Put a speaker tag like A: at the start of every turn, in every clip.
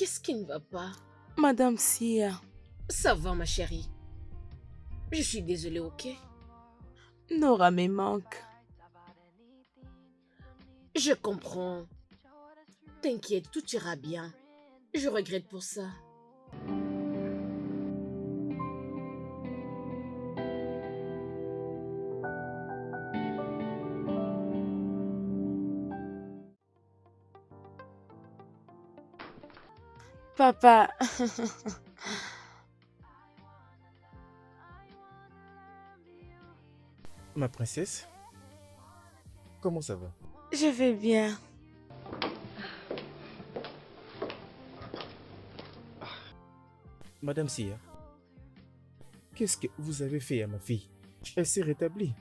A: Qu'est-ce qui ne va pas?
B: Madame Sia,
A: Ça va, ma chérie. Je suis désolée, ok?
B: Nora me manque.
A: Je comprends. T'inquiète, tout ira bien. Je regrette pour ça.
B: Papa,
C: Ma princesse, comment ça va?
B: je vais bien.
C: Madame Sia, qu'est-ce que vous avez fait à ma fille? Elle s'est rétablie.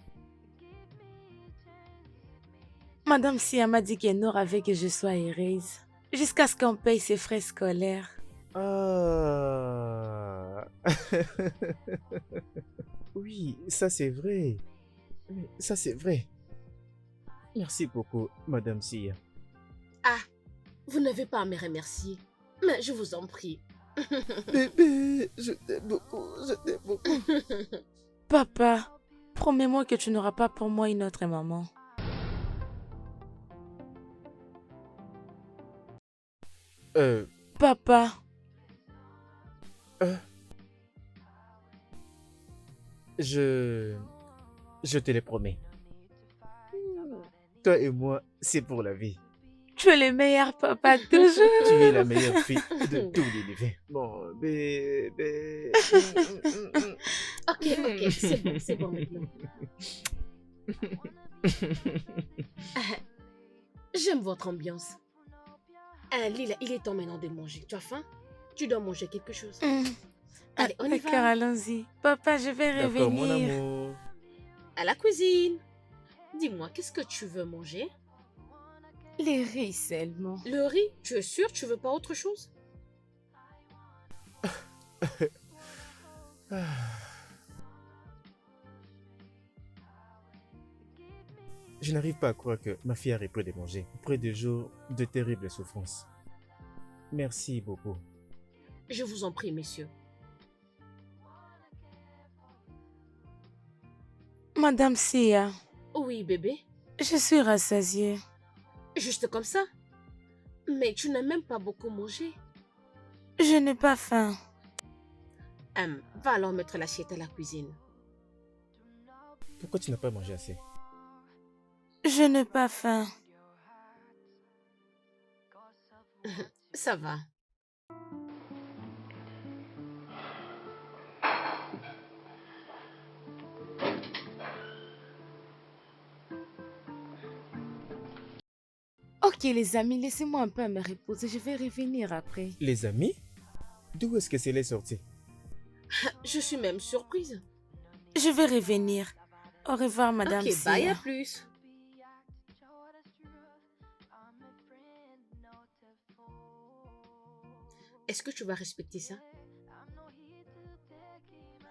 B: Madame Sia m'a dit que Nora veut que je sois heureuse. Jusqu'à ce qu'on paye ses frais scolaires.
C: Ah. Oui, ça c'est vrai. Ça c'est vrai. Merci beaucoup, Madame Sia.
A: Ah, vous n'avez pas à me remercier. Mais je vous en prie.
C: Bébé, je t'aime beaucoup, je t'aime beaucoup.
B: Papa, promets-moi que tu n'auras pas pour moi une autre maman.
C: Euh,
B: Papa,
C: euh, je... Je te le promets. Toi et moi, c'est pour la vie.
B: tu es le meilleur papa
C: Tu es
B: toujours.
C: la meilleure fille de tout l'univers. Mon bébé.
A: Ok, c'est bon maintenant. Ah, j'aime votre ambiance. Ah, Lila, il est temps maintenant de manger. Tu as faim? Tu dois manger quelque chose. Allez, on y
B: D'accord,
A: va.
B: allons-y. Papa, je vais
C: D'accord, mon
B: revenir.
C: amour.
A: À la cuisine. Dis-moi, qu'est-ce que tu veux manger?
B: Les riz seulement.
A: Le riz? Tu es sûr? Tu veux pas autre chose?
C: Je n'arrive pas à croire que ma fille a repris de manger après des jours de terribles souffrances. Merci beaucoup.
A: Je vous en prie, messieurs.
B: Madame Sia,
A: Oui, bébé.
B: je suis rassasiée.
A: Juste comme ça. Mais tu n'as même pas beaucoup mangé.
B: Je n'ai pas faim.
A: Va alors mettre l'assiette à la cuisine.
C: Pourquoi tu n'as pas mangé assez?
B: Je n'ai pas faim.
A: Ça va.
B: Ok les amis, laissez-moi un peu me reposer. Je vais revenir après.
C: Les amis? D'où est-ce que c'est les sorti?
A: Je suis même surprise.
B: Je vais revenir. Au revoir, Madame
A: Ok, bye, à
B: Sia.
A: plus. Est-ce que tu vas respecter ça?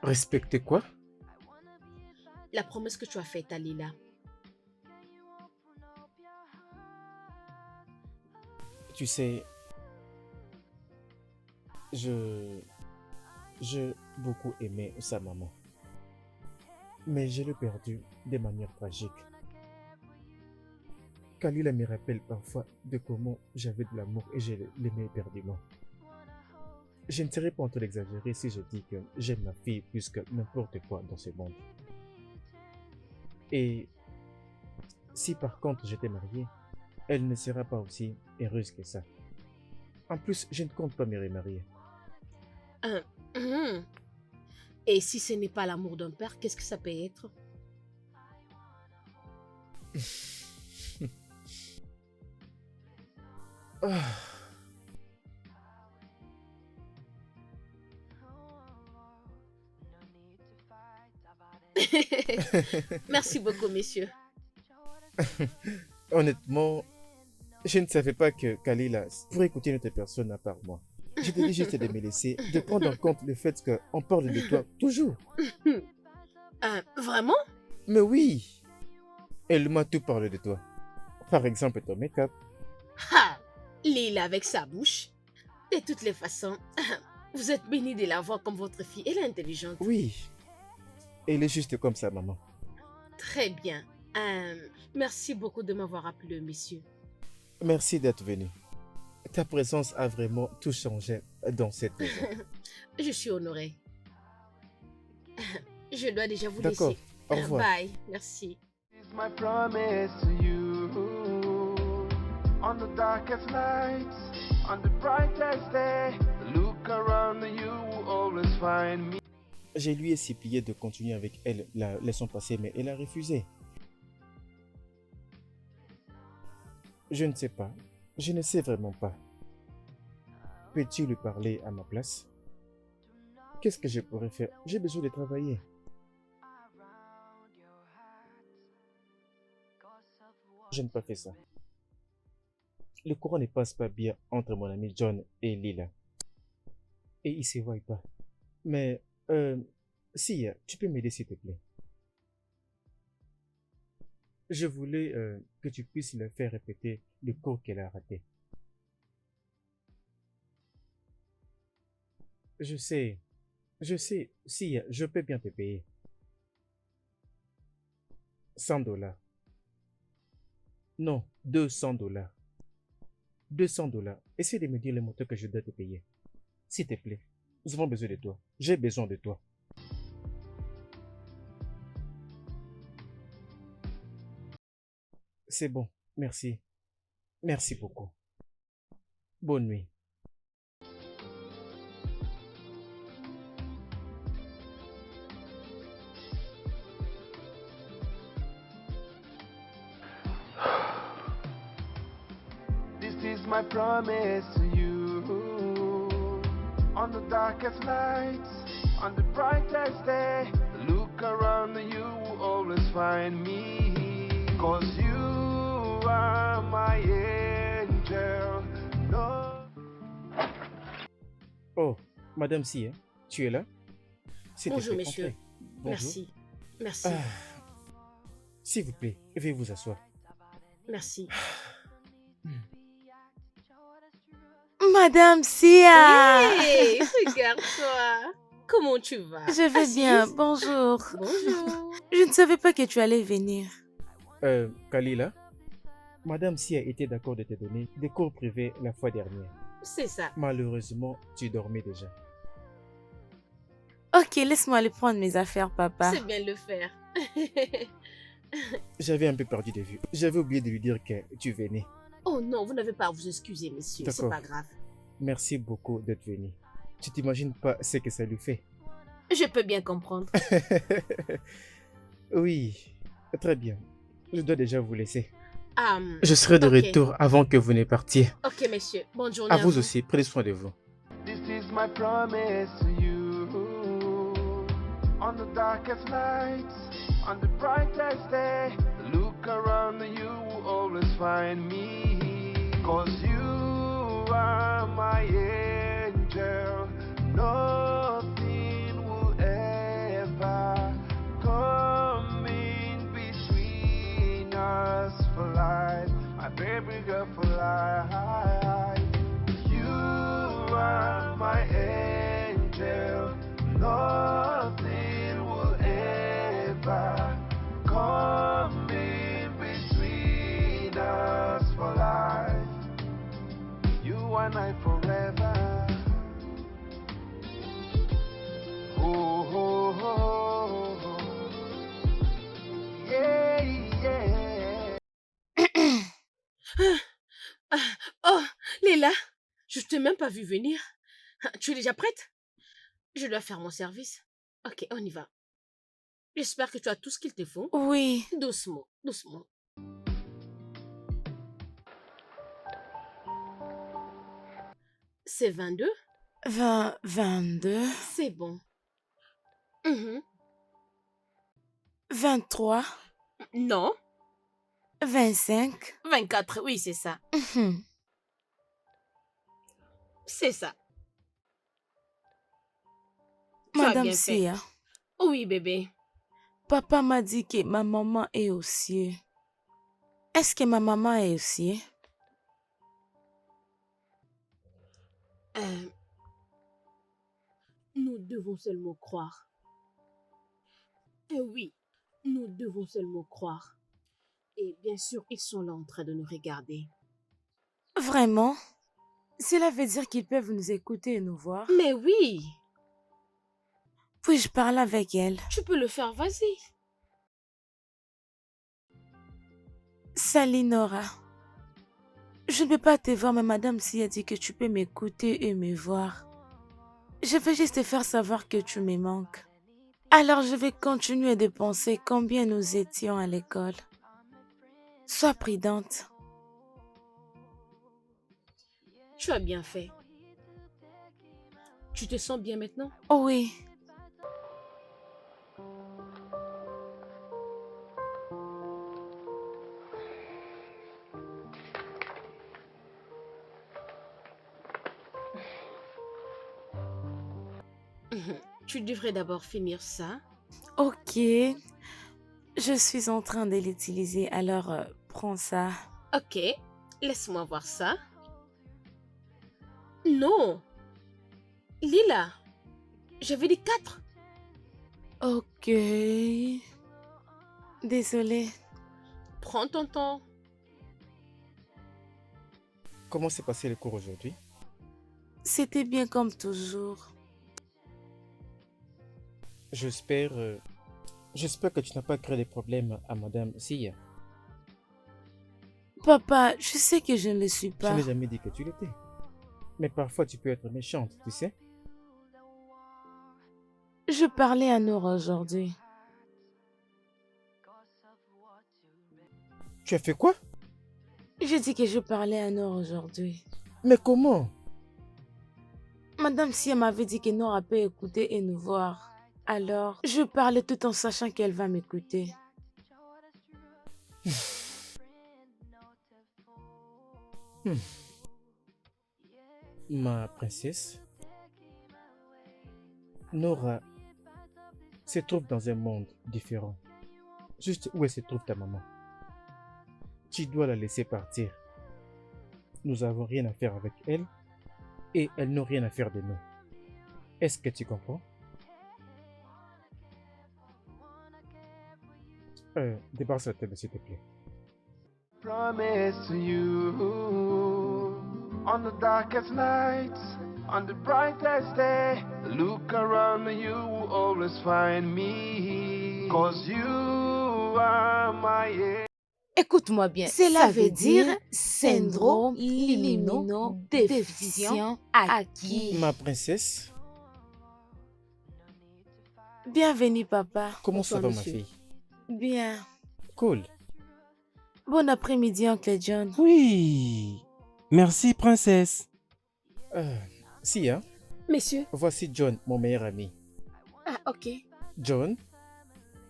C: Respecter quoi?
A: La promesse que tu as faite à Lila.
C: Tu sais, je... J'ai beaucoup aimé sa maman. Mais je l'ai perdue de manière tragique. Kalila me rappelle parfois de comment j'avais de l'amour et je l'aimais éperdument. Je ne serais pas en train d'exagérer si je dis que j'aime ma fille plus que n'importe quoi dans ce monde. Et si par contre j'étais marié, elle ne sera pas aussi heureuse que ça. En plus, je ne compte pas me remarier.
A: Hum, hum. Et si ce n'est pas l'amour d'un père, qu'est-ce que ça peut être?
C: Ah,
A: Merci beaucoup, messieurs.
C: honnêtement, je ne savais pas que Kalila pourrait écouter une autre personne à part moi. Je te dis juste de me laisser, de prendre en compte le fait qu'on parle de toi toujours.
A: Vraiment?
C: Mais oui, elle m'a tout parlé de toi. Par exemple, ton make-up.
A: Ha! Lila avec sa bouche. De toutes les façons, vous êtes bénie de la voir comme votre fille. Elle est intelligente.
C: Oui, elle est juste comme ça, maman.
A: Très bien. Merci beaucoup de m'avoir appelé, monsieur.
C: Merci d'être venu. Ta présence a vraiment tout changé dans cette maison.
A: Je suis honorée. Je dois déjà vous
C: D'accord,
A: laisser.
C: au revoir.
A: Bye, merci.
D: It's my promise to you. On the darkest nights, on the brightest day, look around you will always find me.
C: Je lui ai supplié de continuer avec elle la leçon passée, mais elle a refusé. Je ne sais pas. Je ne sais vraiment pas. Peux-tu lui parler à ma place? Qu'est-ce que je pourrais faire? J'ai besoin de travailler. Je n'ai pas fait ça. Le courant ne passe pas bien entre mon ami John et Lila. Et ils ne se voient pas. Mais, si, tu peux m'aider s'il te plaît. Je voulais que tu puisses leur faire répéter le cours qu'elle a raté. Je sais, si, je peux bien te payer. 100 $. Non, 200 $. 200 $. Essaie de me dire le montant que je dois te payer. S'il te plaît, nous avons besoin de toi. J'ai besoin de toi. C'est bon, merci. Merci beaucoup. Bonne nuit.
D: This is my promise to you. On the darkest nights, on the brightest day, look around you will always find me. 'Cause you are my angel. No.
C: Oh, Madame Si, tu es là? S'il te
A: Bonjour,
C: plaît,
A: messieurs.
C: entrez. Bonjour.
A: Merci. Merci.
C: Ah, s'il vous plaît, veuillez vous asseoir.
A: Merci.
B: Madame Sia!
A: Hey, regarde-toi. Comment tu vas?
B: Je vais bien,
A: Assise.
B: bonjour.
A: Bonjour.
B: Je ne savais pas que tu allais venir.
C: Kalila, Madame Si a été d'accord de te donner des cours privés la fois dernière.
A: C'est ça.
C: Malheureusement, tu dormais déjà.
B: Ok, laisse-moi aller prendre mes affaires, papa.
A: C'est bien de le faire.
C: J'avais un peu perdu de vue. J'avais oublié de lui dire que tu venais.
A: Oh non, vous n'avez pas à vous excuser, monsieur. C'est
C: D'accord.
A: pas grave.
C: Merci beaucoup d'être venu. Tu t'imagines pas ce que ça lui fait.
A: Je peux bien comprendre.
C: Oui, très bien. Je dois déjà vous laisser.
A: Um,
C: Je serai de
A: ok.
C: retour avant que vous ne partiez.
A: Ok, messieurs. Bonne journée
C: À vous aussi, prenez soin de vous.
D: This is my promise to you. On the darkest nights, on the brightest day, look around you will always find me. 'Cause you are my angel. Nothing will ever come in between us for life. My baby girl for life. You are my angel. Nothing will ever come in between us for life. You and I forever. Oh, oh, oh, oh. Yeah, yeah.
A: Oh, Léla, je t'ai même pas vu venir. Tu es déjà prête? Je dois faire mon service. Ok, on y va. J'espère que tu as tout ce qu'il te faut.
B: Oui.
A: Doucement, doucement. C'est 22?
B: 22,
A: C'est bon. Mhm.
B: 23,
A: Non,
B: 25.
A: 24, oui, c'est ça.
B: Mhm.
A: C'est ça. Tu as
B: Madame
A: bien fait.
B: Sia,
A: Oui, bébé.
B: papa m'a dit que ma maman est aux cieux. Est-ce que ma maman est aux cieux?
A: nous devons seulement croire. Et oui, nous devons seulement croire. Et bien sûr, ils sont là en train de nous regarder.
B: Vraiment? Cela veut dire qu'ils peuvent nous écouter et nous voir.
A: Mais oui,
B: Puis-je parler avec elle?
A: tu peux le faire, vas-y.
B: Salut Nora. Je ne peux pas te voir, mais madame Si a dit que tu peux m'écouter et me voir. Je veux juste te faire savoir que tu me manques. Alors je vais continuer de penser combien nous étions à l'école. Sois prudente.
A: Tu as bien fait. Tu te sens bien maintenant?
B: Oh oui.
A: Tu devrais d'abord finir ça.
B: Ok. Je suis en train de l'utiliser, alors prends ça.
A: Ok, laisse-moi voir ça. Non. Lila, j'avais dit 4.
B: Ok. Désolée.
A: Prends ton temps.
C: Comment s'est passé le cours aujourd'hui?
B: C'était bien comme toujours.
C: J'espère que tu n'as pas créé des problèmes à Madame Sia.
B: Papa, je sais que je ne le suis
C: Je
B: pas.
C: n'ai jamais dit que tu l'étais. Mais parfois tu peux être méchante, tu sais.
B: Je parlais à Nora aujourd'hui.
C: Tu as fait quoi?
B: Je dis que je parlais à Nora aujourd'hui.
C: Mais comment?
B: Madame Sia m'avait dit que Nora peut écouter et nous voir. Alors, je parlais tout en sachant qu'elle va m'écouter.
C: Ma princesse, Nora se trouve dans un monde différent. Juste où elle se trouve ta maman. Tu dois la laisser partir. Nous n'avons rien à faire avec elle et elle n'a rien à faire de nous. Est-ce que tu comprends? Débarrasse la table s'il te plaît.
D: Promise to you on the darkest nights, on the brightest day. Look around you, will always find me. Cause you are my
B: Écoute-moi bien. Cela veut dire syndrome immunodéficient acquis.
C: Ma princesse,
B: Bienvenue, papa.
C: comment ça va
A: Bonsoir,
C: ma
A: monsieur.
C: fille?
B: Bien.
C: Cool.
B: Bon après-midi, oncle John.
E: Oui. Merci, princesse.
C: Sia,
A: Messieurs.
C: voici John, mon meilleur ami.
A: Ah, ok.
C: John,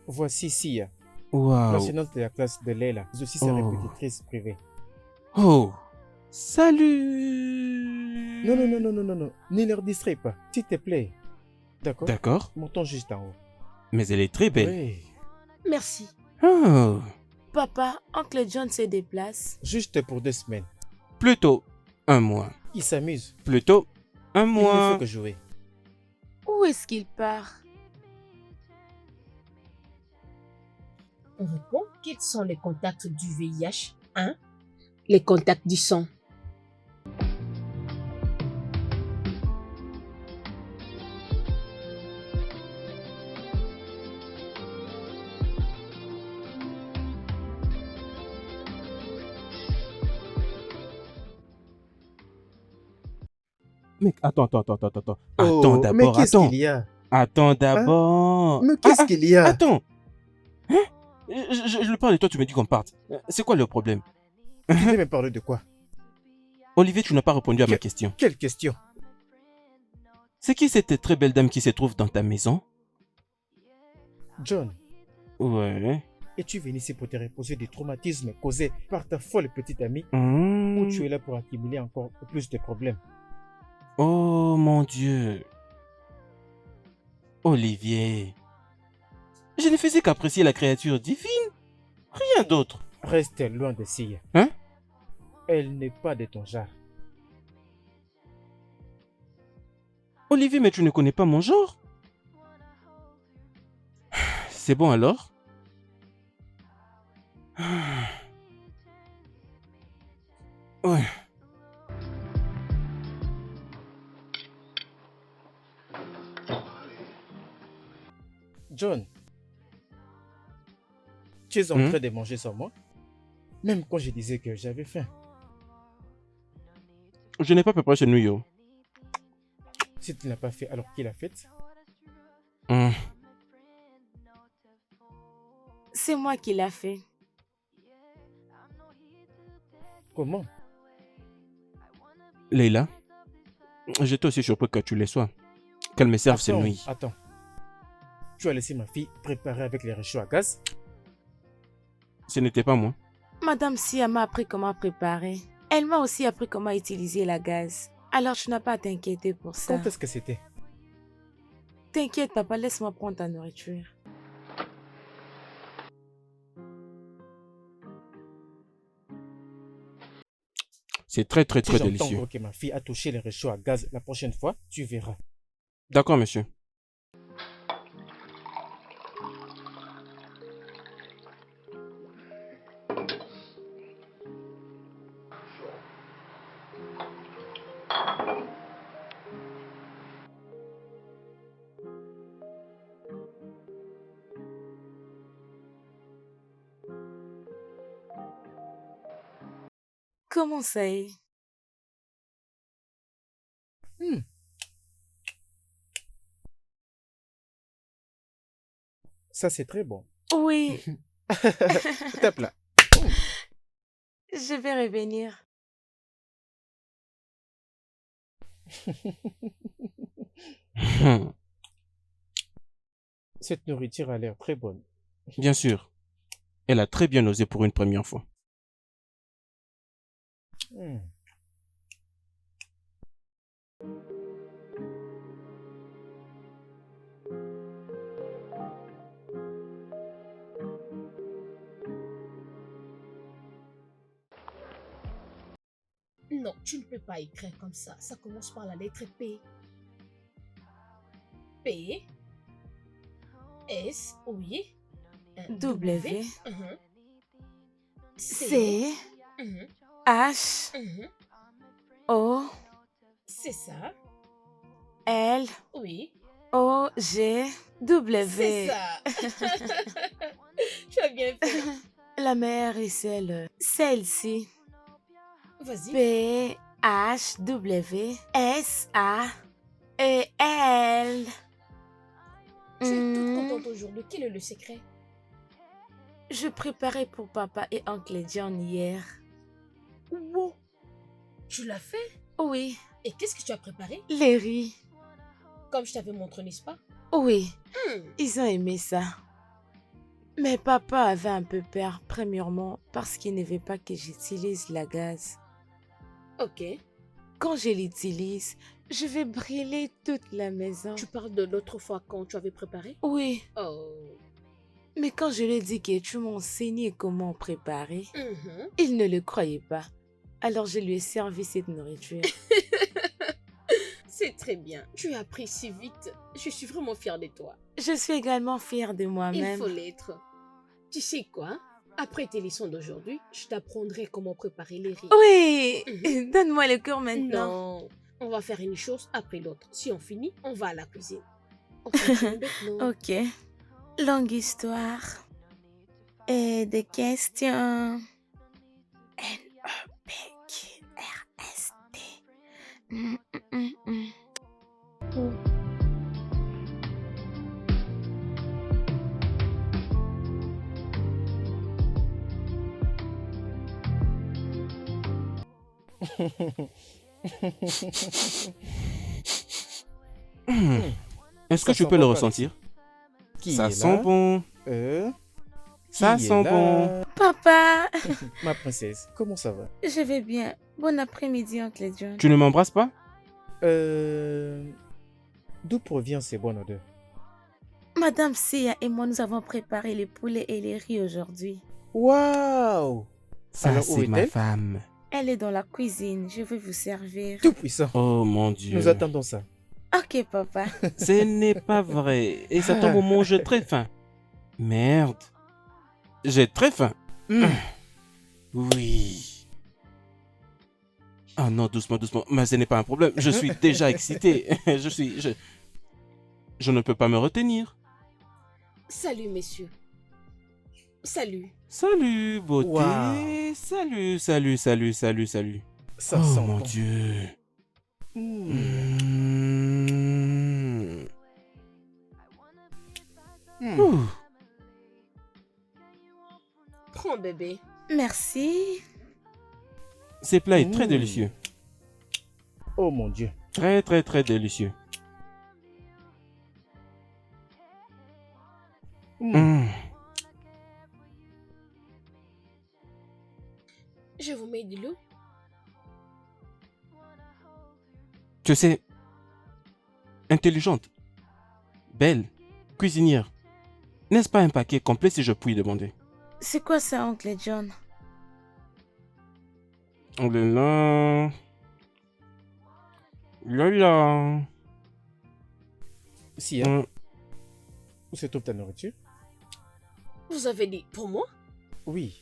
C: voici Sia,
E: Waouh.
C: l'enseignante de la classe de Leila, mais aussi sa
E: Oh.
C: répétitrice privée.
E: Oh. Salut.
C: Non, ne leur distrais pas, s'il te plaît. D'accord?
E: D'accord.
C: Montons juste en haut.
E: Mais elle est très belle.
C: Oui,
A: Merci.
E: Oh.
B: Papa, oncle John se déplace.
C: juste pour 2 semaines.
E: Plutôt un mois.
C: Il s'amuse,
E: Plutôt un
C: il ne
E: mois.
C: fait que jouer.
B: Où est-ce qu'il part?
A: On répond. Quels sont les contacts du VIH? 1. Les contacts du sang.
E: Mec, attends.
C: Oh,
E: Attends
C: mais
E: d'abord,
C: qu'est-ce
E: attends.
C: qu'il y a?
E: Attends d'abord.
C: Mais qu'est-ce qu'il y a?
E: Attends. Hein? Je le parle et toi, tu me dis qu'on parte. C'est quoi le problème?
C: Tu veux me parler de quoi?
E: Olivier, tu n'as pas répondu à ma question.
C: Quelle question?
E: C'est qui cette très belle dame qui se trouve dans ta maison?
C: John,
E: Ouais.
C: es-tu venu ici pour te reposer des traumatismes causés par ta folle petite amie ou tu es là pour accumuler encore plus de problèmes?
E: Oh mon Dieu. Olivier. Je ne faisais qu'apprécier la créature divine. Rien d'autre.
C: Reste loin de Sia.
E: Hein?
C: Elle n'est pas de ton genre.
E: Olivier, mais tu ne connais pas mon genre? C'est bon alors? Ouais.
C: John, tu es en
E: Hmm?
C: train de manger sans moi? Même quand je disais que j'avais faim.
E: Je n'ai pas préparé ce nouilles.
C: Si tu ne l'as pas fait, alors qui l'a fait?
E: Hmm.
B: C'est moi qui l'a fait.
C: Comment?
E: Leila, j'étais aussi surpris que tu les sois. Qu'elle me serve ces
C: Attends,
E: nouilles.
C: attends. Tu as laissé ma fille préparer avec les réchauds à gaz?
E: Ce n'était pas moi.
B: Madame Sia m'a appris comment préparer. Elle m'a aussi appris comment utiliser la gaz. Alors tu n'as pas à t'inquiéter pour ça.
C: Quand est-ce que c'était?
B: T'inquiète papa, laisse-moi prendre ta nourriture.
E: C'est très très
C: Si
E: très
C: j'entends
E: délicieux.
C: que ma fille a touché les réchauds à gaz la prochaine fois, tu verras.
E: D'accord, monsieur.
B: Comment ça est?
C: Hmm, ça c'est très bon.
B: Oui,
C: Tape là.
B: je vais revenir.
C: Cette nourriture a l'air très bonne.
E: Bien sûr. Elle a très bien osé pour une première fois.
C: Hmm.
A: Non, tu ne peux pas écrire comme ça. Ça commence par la lettre P. P. S. Oui.
B: W.
A: Mhm.
B: C.
A: Mhm.
B: H.
A: Mhm.
B: O.
A: C'est ça.
B: L.
A: Oui.
B: O. G. W.
A: C'est ça. Tu as bien fait.
B: La meilleure est celle-ci.
A: Vas-y.
B: P. H. W. S. A. E. L.
A: Tu es toute contente aujourd'hui. Quel est le secret?
B: Je préparais pour papa et oncle John hier.
A: Wow. Tu l'as fait?
B: Oui,
A: Et qu'est-ce que tu as préparé?
B: les riz.
A: Comme je t'avais montré, n'est-ce pas?
B: Oui,
A: Hmm.
B: ils ont aimé ça. Mais papa avait un peu peur, premièrement, parce qu'il ne veut pas que j'utilise la gaz.
A: Ok.
B: Quand je l'utilise, je vais brûler toute la maison.
A: Tu parles de l'autre fois quand tu avais préparé?
B: Oui,
A: Oh.
B: mais quand je lui ai dit que tu m'enseignais comment préparer,
A: Mhm.
B: il ne le croyait pas. Alors je lui ai servi cette nourriture.
A: C'est très bien. Tu as appris si vite. Je suis vraiment fière de toi.
B: Je suis également fière de
A: Il
B: moi-même.
A: faut l'être. Tu sais quoi? Après tes leçons d'aujourd'hui, je t'apprendrai comment préparer les riz.
B: Oui, donne-moi le cœur maintenant.
A: Non, on va faire une chose après l'autre. Si on finit, on va à la cuisine. On continue maintenant.
B: Ok. Longue histoire. Et des questions. N-E-P-Q-R-S-T. Mm, mm, mm, mm.
E: Est-ce que
C: Ça
E: tu
C: sent
E: peux le
C: bon par
E: ressentir?
C: Qui
E: Ça
C: est
E: sent
C: là?
E: bon. Ça
C: Qui est
E: sent
C: là?
E: bon.
B: Papa,
C: Ma princesse, comment ça va?
B: je vais bien. Bon après-midi, oncle John.
E: Tu ne m'embrasses pas?
C: D'où provient ces bonnes odeurs?
B: Madame Sia et moi, nous avons préparé les poulets et les riz aujourd'hui.
C: Waouh!
E: Ça,
C: Alors, où
E: c'est ma
C: est-elle?
E: femme.
B: Elle est dans la cuisine. Je vais vous servir.
C: Tout puissant.
E: Oh mon Dieu.
C: Nous attendons ça.
B: Ok, papa.
E: Ce n'est pas vrai. Et ça tombe au moment où j'ai très faim. Merde. J'ai très faim. Oui. Ah non, doucement, doucement. Mais ce n'est pas un problème. Je suis déjà excité. Je ne peux pas me retenir.
A: Salut, messieurs. Salut.
E: Salut, beauté.
C: Waouh.
E: Salut, salut, salut, salut, salut.
C: Ça
E: Oh
C: sent
E: mon
C: bon.
E: Dieu.
C: Mm. Mm.
E: Ouh.
A: Prends, bébé.
B: Merci.
E: Ce plat est très
C: Mm.
E: délicieux.
C: Oh mon Dieu.
E: Très, très, très délicieux.
C: Mm.
E: Mm.
A: Je vous mets de l'eau.
E: Tu sais, intelligente, belle, cuisinière. N'est-ce pas un paquet complet si je puis demander?
B: C'est quoi ça, oncle John?
E: Oh là là. Là là.
C: Sia,
E: Mm.
C: où se trouve ta nourriture?
A: Vous avez dit pour moi?
C: Oui.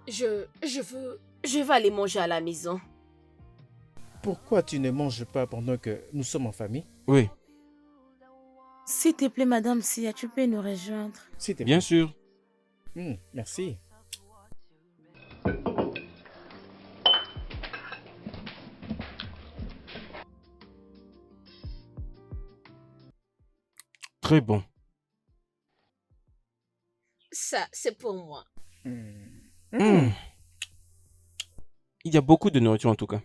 A: Je veux aller manger à la maison.
C: Pourquoi tu ne manges pas pendant que nous sommes en famille?
E: Oui,
B: S'il te plaît, Madame Sia, tu peux nous rejoindre.
C: S'il te plaît.
E: bien sûr.
C: Merci.
E: Très bon.
A: Ça, c'est pour moi.
E: Mm. Il y a beaucoup de nourriture en tout cas.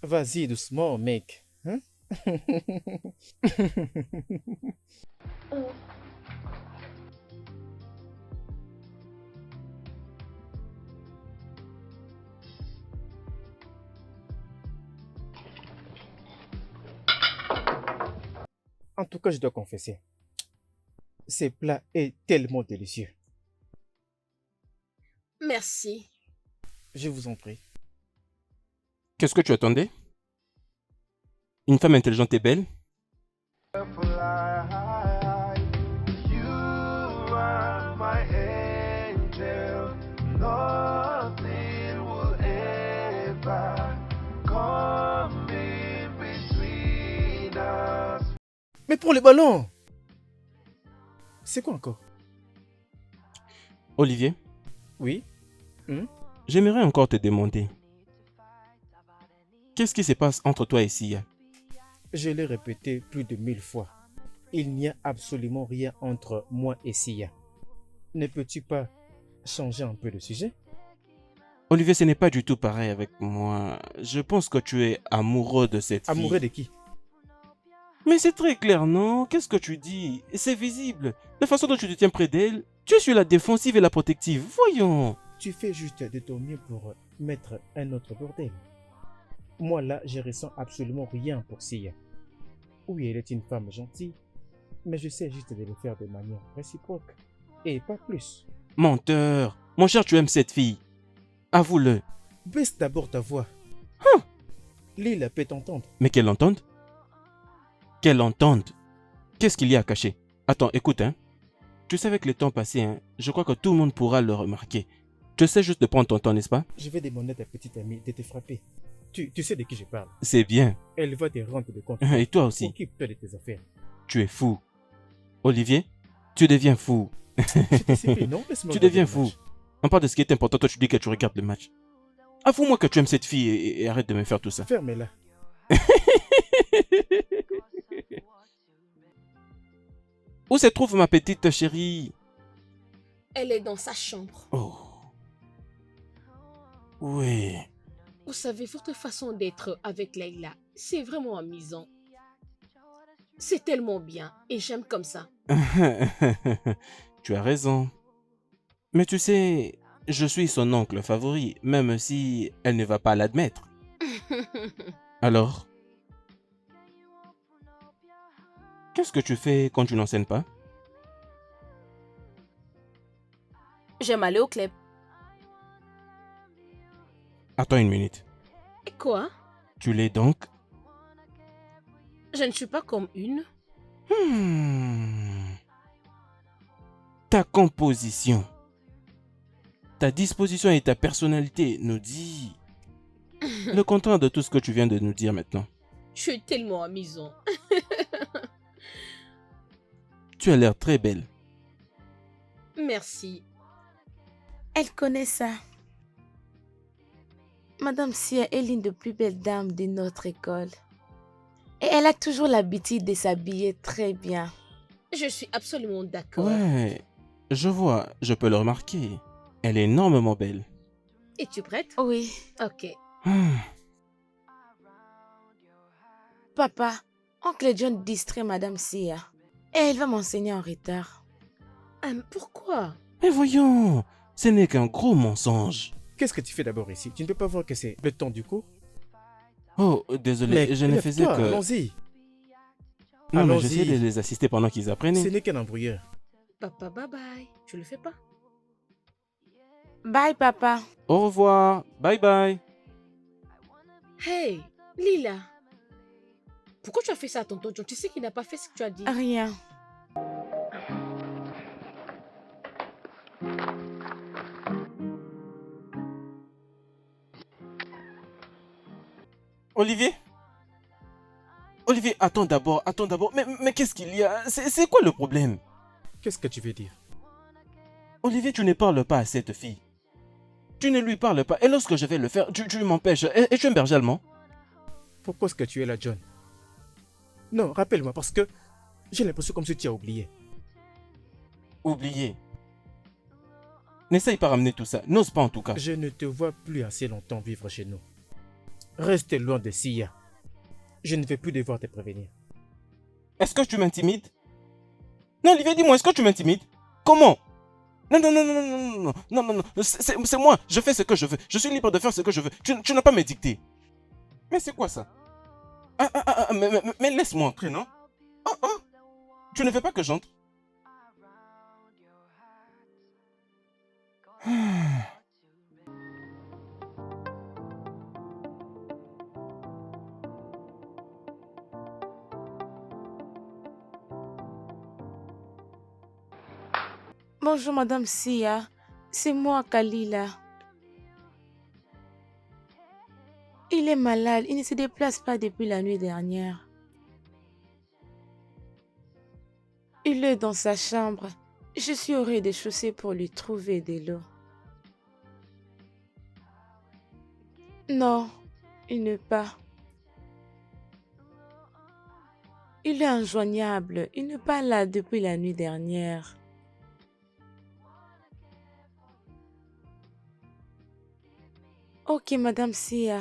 C: Vas-y doucement, mec. Hein? En tout cas, je dois confesser, ce plat est tellement délicieux.
A: Merci.
C: Je vous en prie.
E: Qu'est-ce que tu attendais? Une femme intelligente et belle?
D: For life. You are my angel. Nothing will ever come in between us.
C: Mais pour le ballon! C'est quoi encore?
E: Olivier,
C: Oui?
E: j'aimerais encore te demander. Qu'est-ce qui se passe entre toi et Sia?
C: Je l'ai répété plus de 1000 fois. Il n'y a absolument rien entre moi et Sia. Ne peux-tu pas changer un peu de sujet?
E: Olivier, ce n'est pas du tout pareil avec moi. Je pense que tu es amoureux de cette fille.
C: Amoureux de qui?
E: Mais c'est très clair, non? Qu'est-ce que tu dis? C'est visible. La façon dont tu te tiens près d'elle, tu es sur la défensive et la protective. Voyons.
C: Tu fais juste de ton mieux pour mettre un autre bordel. Moi là, je ressens absolument rien pour Sia. Oui, elle est une femme gentille, mais je sais juste de le faire de manière réciproque. Et pas plus.
E: Menteur. Mon cher, tu aimes cette fille. Avoue-le.
C: Baisse d'abord ta voix. Lila peut t'entendre.
E: Mais qu'elle entende? Qu'elle entende. Qu'est-ce qu'il y a à cacher? Attends, écoute, hein. Tu sais, avec le temps passé, hein, je crois que tout le monde pourra le remarquer. Tu sais juste de prendre ton temps, n'est-ce pas?
C: Je vais demander à ta petite amie de te frapper. Tu sais de qui je parle.
E: C'est bien.
C: Elle va te rendre de compte.
E: Et toi aussi.
C: Occupe-toi de tes affaires.
E: Tu es fou. Olivier, tu deviens fou.
C: Je te supplie, non? Laisse-moi
E: Tu
C: regarder
E: deviens
C: le
E: fou.
C: match.
E: On parle de ce qui est important, toi tu dis que tu regardes le match. Avoue-moi que tu aimes cette fille et arrête de me faire tout ça.
C: Ferme-la.
E: Où se trouve ma petite chérie?
A: Elle est dans sa chambre.
E: Oh. Oui.
A: Vous savez, votre façon d'être avec Leïla, c'est vraiment amusant. C'est tellement bien et j'aime comme ça.
E: Tu as raison. Mais tu sais, je suis son oncle favori, même si elle ne va pas l'admettre. Alors? Qu'est-ce que tu fais quand tu n'enseignes pas?
A: J'aime aller au club.
E: Attends une minute.
A: Et quoi?
E: Tu l'es donc?
A: Je ne suis pas comme une.
E: Hmm. Ta composition, ta disposition et ta personnalité nous dit le contraire de tout ce que tu viens de nous dire maintenant.
A: Je suis tellement amusant.
E: Tu as l'air très belle.
A: Merci.
B: Elle connaît ça. Madame Sia est l'une des plus belles dames de notre école. Et elle a toujours l'habitude de s'habiller très bien.
A: Je suis absolument d'accord.
E: Ouais, je vois, je peux le remarquer. Elle est énormément belle.
A: Es-tu prête?
B: Oui.
A: Ok.
E: Hmm.
B: Papa, oncle John distrait Madame Sia. Et elle va m'enseigner en retard.
A: Pourquoi?
E: Mais voyons, ce n'est qu'un gros mensonge.
C: Qu'est-ce que tu fais d'abord ici? Tu ne peux pas voir que c'est le temps du cours?
E: Oh, désolé,
C: Mais
E: je ne faisais
C: lève-toi,
E: que...
C: allons-y.
E: Non, mais
C: allons-y.
E: j'essayais de les assister pendant qu'ils
C: Ce
E: apprenaient.
C: n'est qu'un embrouilleur.
A: Papa, bye bye. Tu le fais pas?
B: Bye, papa.
E: Au revoir, bye bye.
A: Hey, Lila. Pourquoi tu as fait ça à tonton John? Tu sais qu'il n'a pas fait ce que tu as dit.
B: Rien.
E: Olivier? Olivier, attends d'abord, attends d'abord. Mais qu'est-ce qu'il y a? C'est quoi le problème?
C: Qu'est-ce que tu veux dire?
E: Olivier, tu ne parles pas à cette fille. Tu ne lui parles pas. Et lorsque je vais le faire, tu m'empêches. Et tu es un berger allemand?
C: Pourquoi est-ce que tu es là, John? Non, rappelle-moi, parce que j'ai l'impression comme si tu as oublié.
E: Oublié. N'essaye pas ramener tout ça. N'ose pas en tout cas.
C: Je ne te vois plus assez longtemps vivre chez nous. Reste loin de Sia. Je ne vais plus devoir te prévenir.
E: Est-ce que tu m'intimides? Non, Olivier, dis-moi, est-ce que tu m'intimides? Comment? Non, non, non, non, non, non, non, non, non, non, c'est moi, je fais ce que je veux. Je suis libre de faire ce que je veux. Tu n'as pas à me dicter. Mais c'est quoi ça? Mais laisse-moi entrer, non? Oh, oh. Tu ne veux pas que j'entre?
B: Bonjour, Madame Sia. C'est moi, Kalila. Il est malade. Il ne se déplace pas depuis la nuit dernière. Il est dans sa chambre. Je suis au rez-de-chaussée pour lui trouver de l'eau. Non, il n'est pas. Il est injoignable. Il n'est pas là depuis la nuit dernière. Ok, Madame Sia.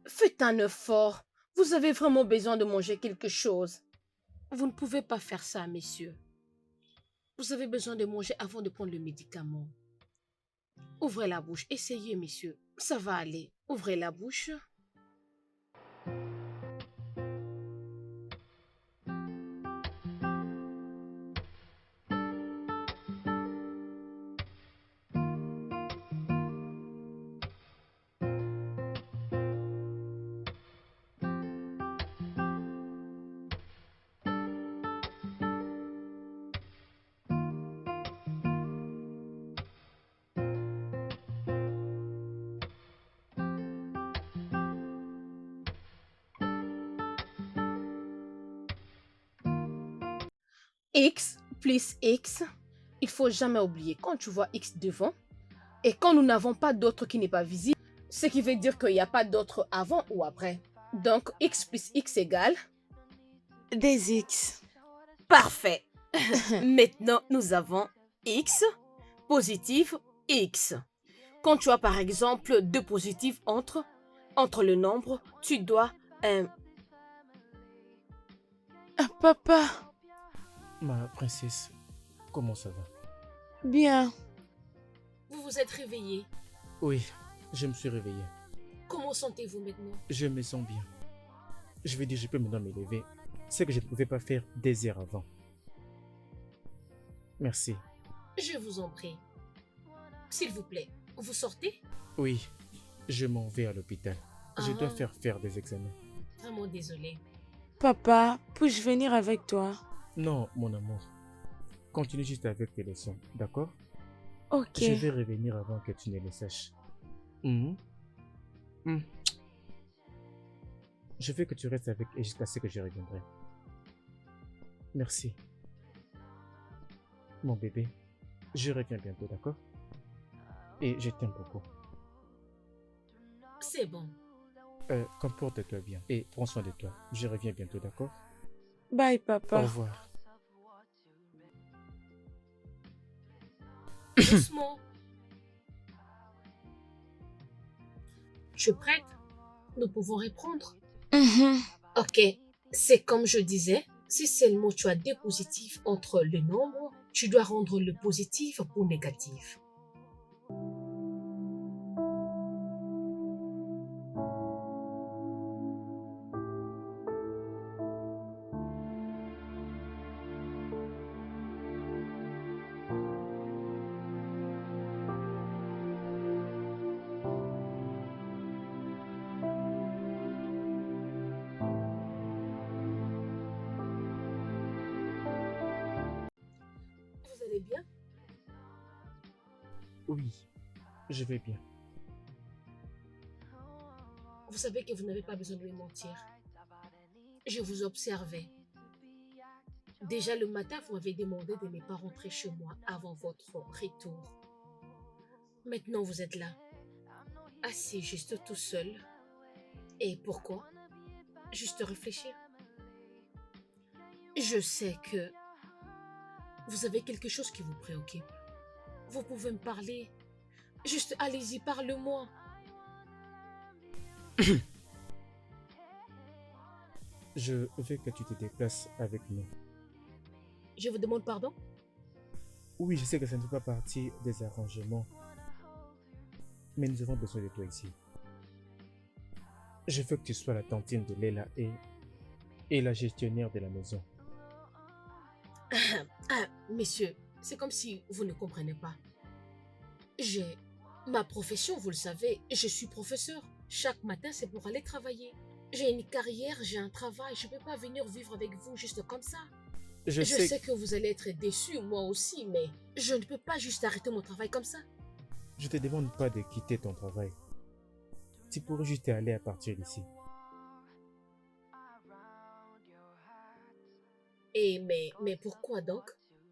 A: Faites un effort. Vous avez vraiment besoin de manger quelque chose. Vous ne pouvez pas faire ça, messieurs. Vous avez besoin de manger avant de prendre le médicament. Ouvrez la bouche. Essayez, messieurs. Ça va aller. Ouvrez la bouche. X plus X, il faut jamais oublier, quand tu vois X devant, et quand nous n'avons pas d'autre qui n'est pas visible, ce qui veut dire qu'il n'y a pas d'autre avant ou après. Donc X plus X égale
B: Des X.
A: Parfait. Maintenant, nous avons X, positif, X. Quand tu as par exemple deux positifs entre le nombre, tu dois...
B: Ah, papa.
C: Ma princesse, comment ça va?
B: Bien.
A: Vous vous êtes réveillé.
C: Oui, je me suis réveillé.
A: Comment sentez-vous maintenant?
C: Je me sens bien. Je veux dire, je peux maintenant me lever. Ce que je ne pouvais pas faire des heures avant. Merci.
A: Je vous en prie. S'il vous plaît, vous sortez?
C: Oui, je m'en vais à l'hôpital. Je dois
A: Ah.
C: faire des examens.
A: Vraiment désolée.
B: Papa, puis-je venir avec toi?
C: Non, mon amour. Continue juste avec tes leçons, d'accord?
B: Ok.
C: Je vais revenir avant que tu ne le saches. Mhm. Mhm. Je veux que tu restes avec et jusqu'à ce que je reviendrai. Merci. Mon bébé, je reviens bientôt, d'accord? Et je t'aime beaucoup.
A: C'est bon.
C: Comporte-toi bien et prends soin de toi. Je reviens bientôt, d'accord?
B: Bye,
C: Au
B: papa.
C: revoir.
A: Doucement. Tu es prête? Nous pouvons reprendre.
B: Mhm.
A: Ok. C'est comme je disais, si seulement tu as deux positifs entre le nombre, tu dois rendre le positif pour négatif. Vous allez bien?
C: Oui, je vais bien.
A: Vous savez que vous n'avez pas besoin de me mentir. Je vous observais. Déjà le matin, vous m'avez demandé de ne pas rentrer chez moi avant votre retour. Maintenant, vous êtes là, assis juste tout seul. Et pourquoi? Juste réfléchir. Je sais que vous avez quelque chose qui vous préoccupe. Vous pouvez me parler. Juste allez-y, parle-moi.
C: Je veux que tu te déplaces avec nous.
A: Je vous demande pardon?
C: Oui, je sais que ça ne fait pas partie des arrangements. Mais nous avons besoin de toi ici. Je veux que tu sois la tantine de Leila et la gestionnaire de la maison.
A: Ah, messieurs, c'est comme si vous ne comprenez pas. J'ai ma profession, vous le savez, je suis professeur. Chaque matin, c'est pour aller travailler. J'ai une carrière, j'ai un travail, je ne peux pas venir vivre avec vous juste comme ça.
C: Je
A: Je sais que vous allez être déçus, moi aussi, mais je ne peux pas juste arrêter mon travail comme ça.
C: Je te demande pas de quitter ton travail. Tu pourrais juste aller à partir d'ici.
A: Et mais pourquoi donc?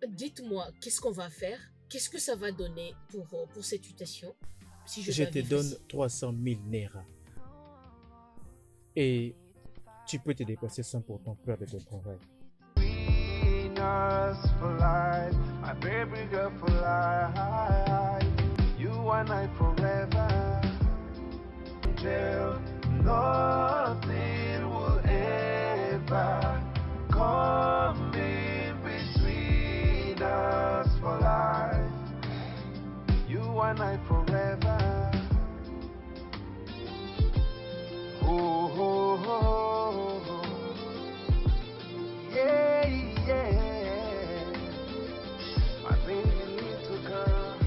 A: Dites-moi, qu'est-ce qu'on va faire? Qu'est-ce que ça va donner pour cette situation? Si
C: Je
A: dois
C: te
A: vivre
C: donne
A: ici?
C: 300 000 Naira. Et tu peux te déplacer sans pourtant peur de ton travail.
D: Between us for life, my baby girl for life. You and I forever. Till nothing will ever come in between us for life. You and I forever. Oh, oh, oh, oh. Yeah, yeah. My baby little girl.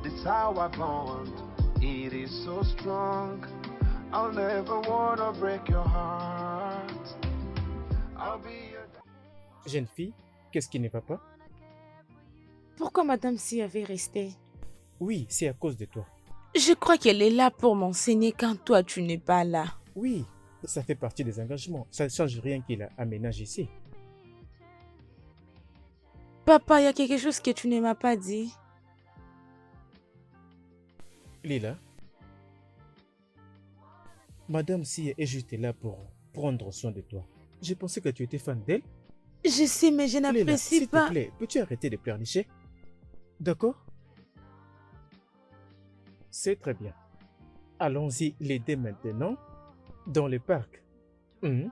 D: This how I bond. It is so strong. I'll never wanna break your heart. I'll be your.
C: Jeune fille, qu'est-ce qui ne va pas?
B: Pourquoi Madame Si avait resté?
C: Oui, c'est à cause de toi.
B: Je crois qu'elle est là pour m'enseigner quand toi tu n'es pas là.
C: Oui, ça fait partie des engagements. Ça ne change rien qu'il aménage ici.
B: Papa, il y a quelque chose que tu ne m'as pas dit.
C: Lila, Madame Si est juste là pour prendre soin de toi. Je pensais que tu étais fan d'elle.
B: Je sais, mais je
C: Léla,
B: n'apprécie
C: s'il te
B: pas.
C: plaît, peux-tu arrêter de pleurnicher? D'accord? C'est très bien. Allons-y l'aider maintenant dans le parc. Mhm.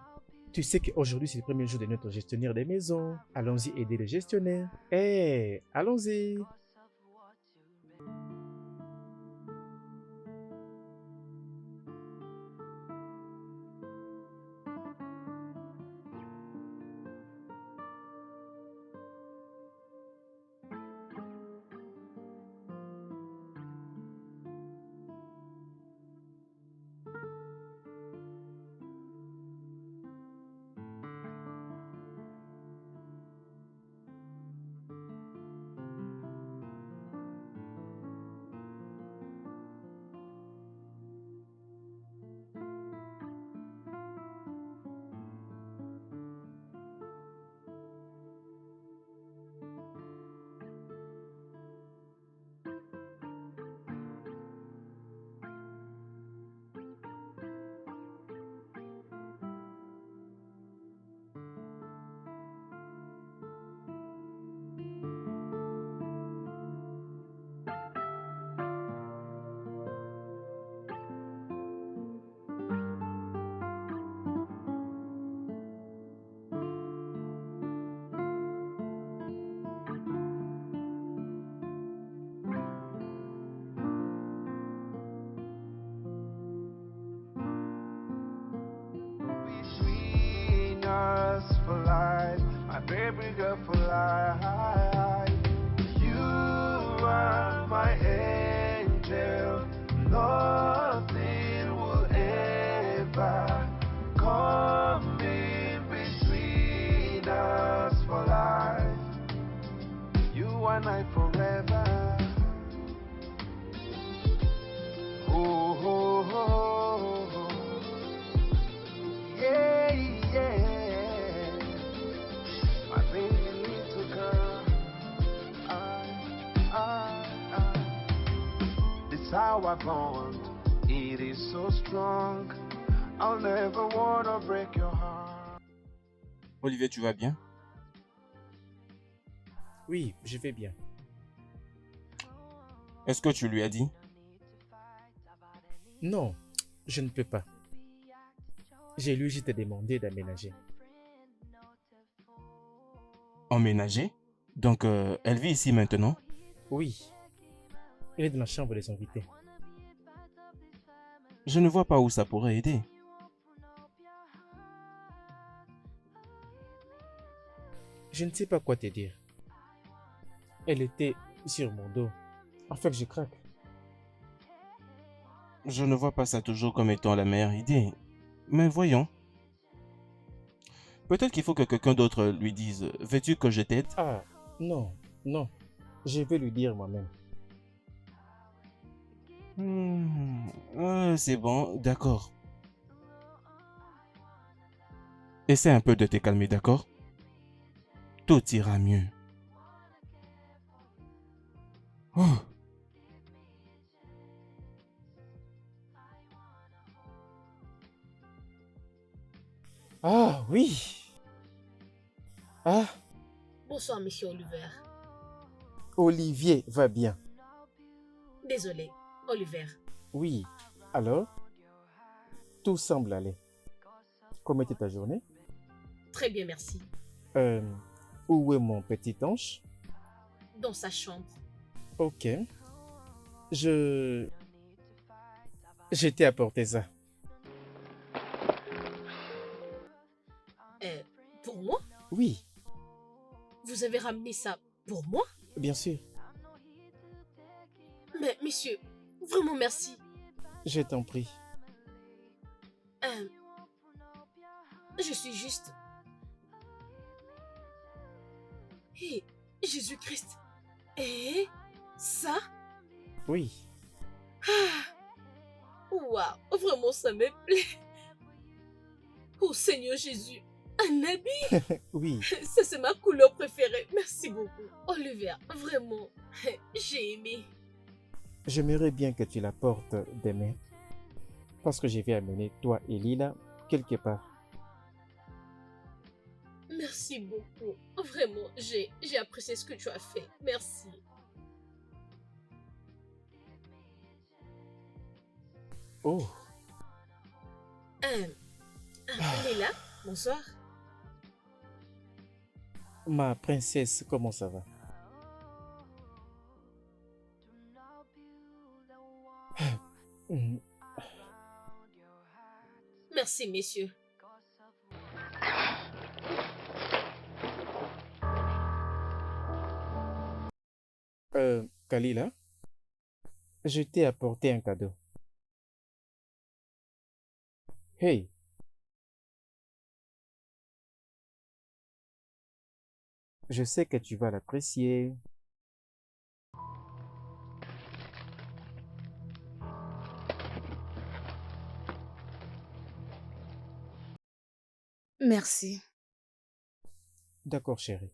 C: Tu sais qu'aujourd'hui, c'est le premier jour de notre gestionnaire des maisons. Allons-y aider le gestionnaire. Eh, allons-y.
D: Between us for life, my baby girl for life. You are my angel. Nothing will ever come in between us for life. You and I forever. Oh, oh, oh, oh. Yeah, yeah. My baby little girl. This how I bond. It is so strong. I'll never wanna break your heart.
E: Olivier, tu vas bien?
C: Oui, je vais bien.
E: Est-ce que tu lui as dit?
C: Non, je ne peux pas. J'ai lui juste demandé d'aménager.
E: Emménager? Donc, elle vit ici maintenant?
C: Oui, elle est dans la chambre des invités.
E: Je ne vois pas où ça pourrait aider.
C: Je ne sais pas quoi te dire. Elle était sur mon dos. En fait, je craque.
E: Je ne vois pas ça toujours comme étant la meilleure idée. Mais voyons. Peut-être qu'il faut que quelqu'un d'autre lui dise « Veux-tu que je t'aide ?»
C: Ah, non, non. Je vais lui dire moi-même.
E: C'est bon, d'accord. Essaie un peu de te calmer, d'accord? Tout ira mieux. Oh.
C: Ah, oui. Ah,
A: Bonsoir, monsieur Oliver.
C: Olivier va bien.
A: Désolé, Oliver.
C: Oui. Alors, tout semble aller. Comment était ta journée?
A: Très bien, merci.
C: Où est mon petit ange?
A: Dans sa chambre.
C: Ok. Je t'ai apporté ça.
A: Pour moi?
C: Oui,
A: Vous avez ramené ça pour moi?
C: bien sûr.
A: Mais, monsieur, vraiment merci.
C: Je t'en prie.
A: Je suis juste... Hé, Jésus-Christ. Et ça?
C: Oui.
A: Waouh, vraiment ça me plaît. Oh Seigneur Jésus, un habit.
C: Oui.
A: Ça c'est ma couleur préférée. Merci beaucoup. Oliver, vraiment, j'ai aimé.
C: J'aimerais bien que tu la portes demain. Parce que je vais amener toi et Lila quelque part.
A: Merci beaucoup. Vraiment, j'ai apprécié ce que tu as fait. Merci.
C: Oh,
A: Euh, Léla, bonsoir.
C: ma princesse, comment ça va? Hmm,
A: Merci, messieurs.
C: Kalila, je t'ai apporté un cadeau. Hey, je sais que tu vas l'apprécier.
B: Merci.
C: D'accord, chérie.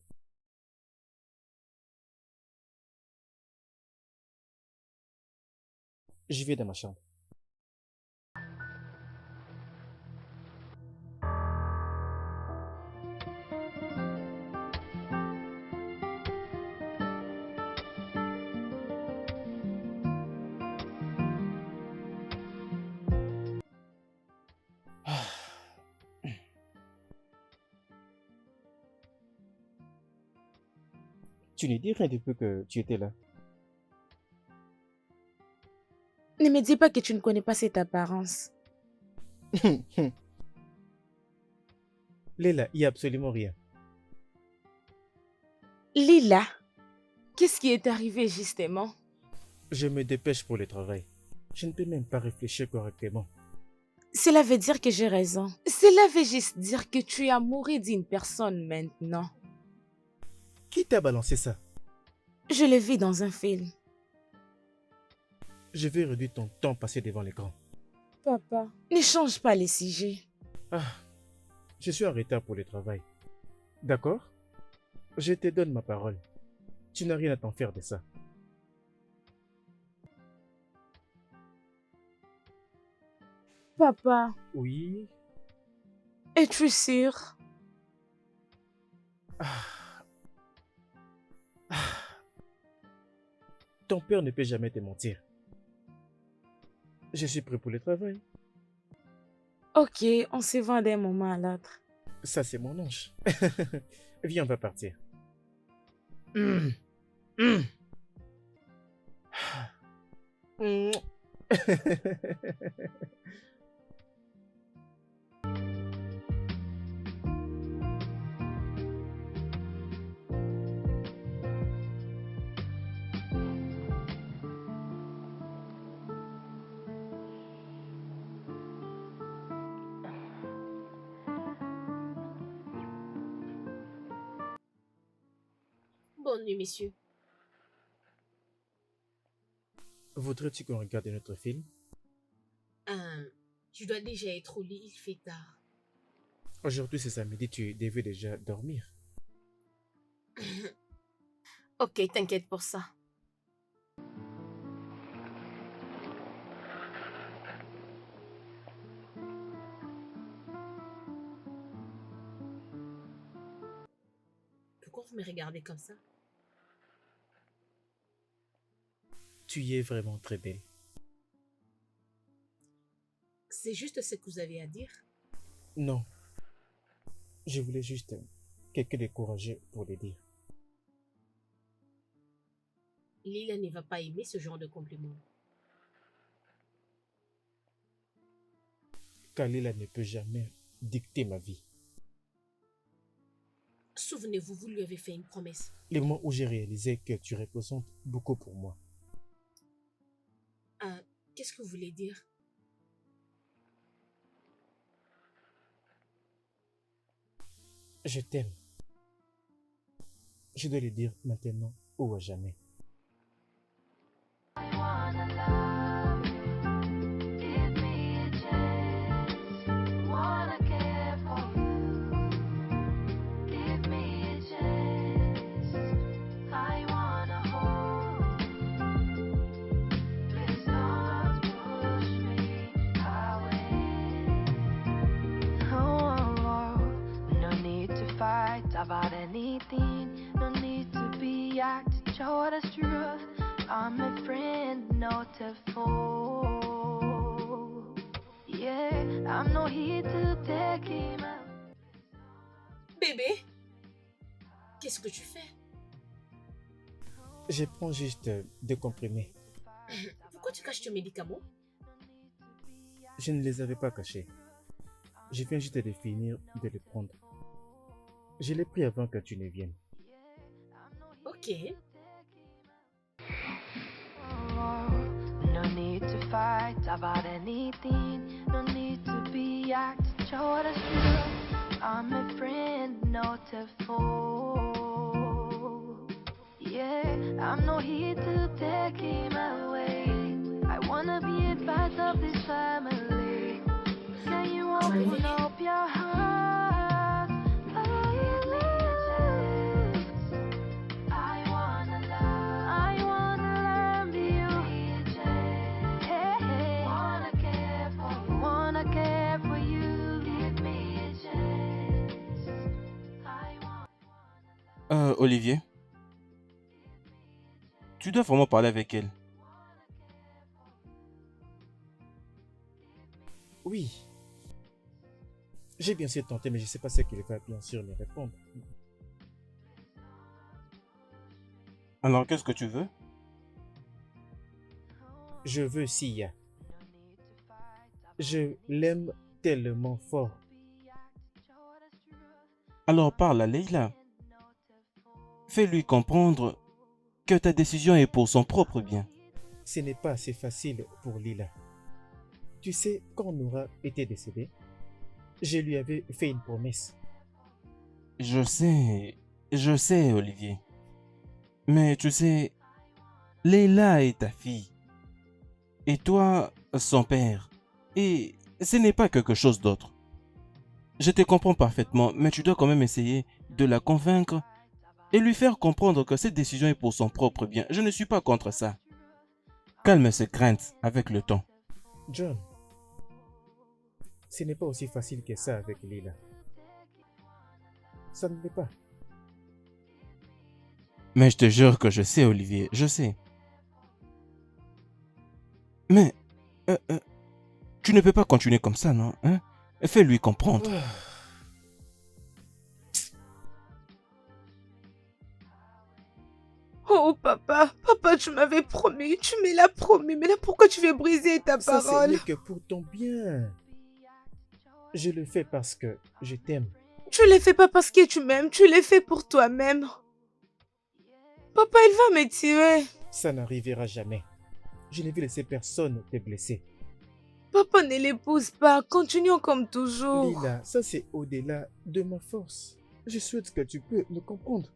C: Je vais dans ma chambre. Ah, tu ne dis rien depuis que tu étais là.
B: Ne me dis pas que tu ne connais pas cette apparence.
C: Léla, il n'y a absolument rien.
B: Lila, qu'est-ce qui est arrivé justement?
C: Je me dépêche pour le travail. Je ne peux même pas réfléchir correctement.
B: Cela veut dire que j'ai raison. Cela veut juste dire que tu es amoureux d'une personne maintenant.
C: Qui t'a balancé ça?
B: Je l'ai vu dans un film.
C: Je vais réduire ton temps passé devant l'écran.
B: Papa, ne change pas les sujets.
C: Ah, je suis en retard pour le travail. D'accord? Je te donne ma parole. Tu n'as rien à t'en faire de ça.
B: Papa,
C: Oui.
B: es-tu sûr?
C: Ah, ton père ne peut jamais te mentir. Je suis prêt pour le travail.
B: Ok, on se voit d'un moment à l'autre.
C: Ça, c'est mon ange. Viens, on va partir. Hum, hum. Hum.
A: Bonne nuit, messieurs.
C: Voudrais-tu qu'on regarde notre film?
A: Je dois déjà être au lit, il fait tard.
C: Aujourd'hui, c'est samedi, tu devais déjà dormir.
A: Ok, t'inquiète pour ça. Pourquoi vous me regardez comme ça?
C: Tu y es vraiment très belle.
A: C'est juste ce que vous avez à dire?
C: Non, je voulais juste quelqu'un de courageux pour le dire.
A: Lila ne va pas aimer ce genre de compliment.
C: Kalila ne peut jamais dicter ma vie.
A: Souvenez-vous, vous lui avez fait une promesse.
C: Le moment où j'ai réalisé que tu représentes beaucoup pour moi.
A: Qu'est-ce que vous voulez dire?
C: Je t'aime. Je dois le dire maintenant ou à jamais.
F: about anything. No need to be acting sure that's truth. I'm a friend, not a foe. Yeah, I'm not here to take him out.
A: Bébé, qu'est-ce que tu fais?
C: Je prends juste des comprimés.
A: Pourquoi tu caches tes médicaments?
C: Je ne les avais pas cachés. Je viens juste de finir de les prendre. Je l'ai pris avant que tu ne viennes.
A: Ok.
F: No need to fight about anything. No need to be acting sure that's true. I'm a friend, not a foe. Yeah, I'm not here to take him away. I wanna be a part of this family. Can you open up your heart? Give me a chance. I wanna love you. Hey, hey. Wanna care for you. Give me a chance. I want.
E: Olivier, tu dois vraiment parler avec elle.
C: Oui. J'ai bien sûr tenté, mais je ne sais pas ce qu'il va bien sûr me répondre.
E: Alors, qu'est-ce que tu veux?
C: Je veux Sia. Je l'aime tellement fort.
E: Alors parle à Leila. Fais-lui comprendre que ta décision est pour son propre bien.
C: Ce n'est pas assez facile pour Lila. Tu sais, quand Nora était décédée, je lui avais fait une promesse.
E: Je sais, Olivier. Mais tu sais, Leila est ta fille. Et toi, son père. Et ce n'est pas quelque chose d'autre. Je te comprends parfaitement, mais tu dois quand même essayer de la convaincre et lui faire comprendre que cette décision est pour son propre bien. Je ne suis pas contre ça. Calme ses craintes avec le temps.
C: John, ce n'est pas aussi facile que ça avec Lila. Ça ne l'est pas.
E: Mais je te jure que je sais, Olivier, je sais. Mais, tu ne peux pas continuer comme ça, non? Hein? Fais-lui comprendre.
B: Oh papa, papa, tu m'avais promis, tu me l'as promis, mais là pourquoi tu veux briser ta
C: Ça,
B: parole?
C: ce n'est que pour ton bien. Je le fais parce que je t'aime.
B: Tu le fais pas parce que tu m'aimes, tu le fais pour toi-même. Papa, il va me tuer.
C: Ça n'arrivera jamais. Je ne vais laisser personne te blesser.
B: Papa, ne l'épouse pas, continuons comme toujours.
C: Lila, ça c'est au-delà de ma force. Je souhaite que tu peux me comprendre.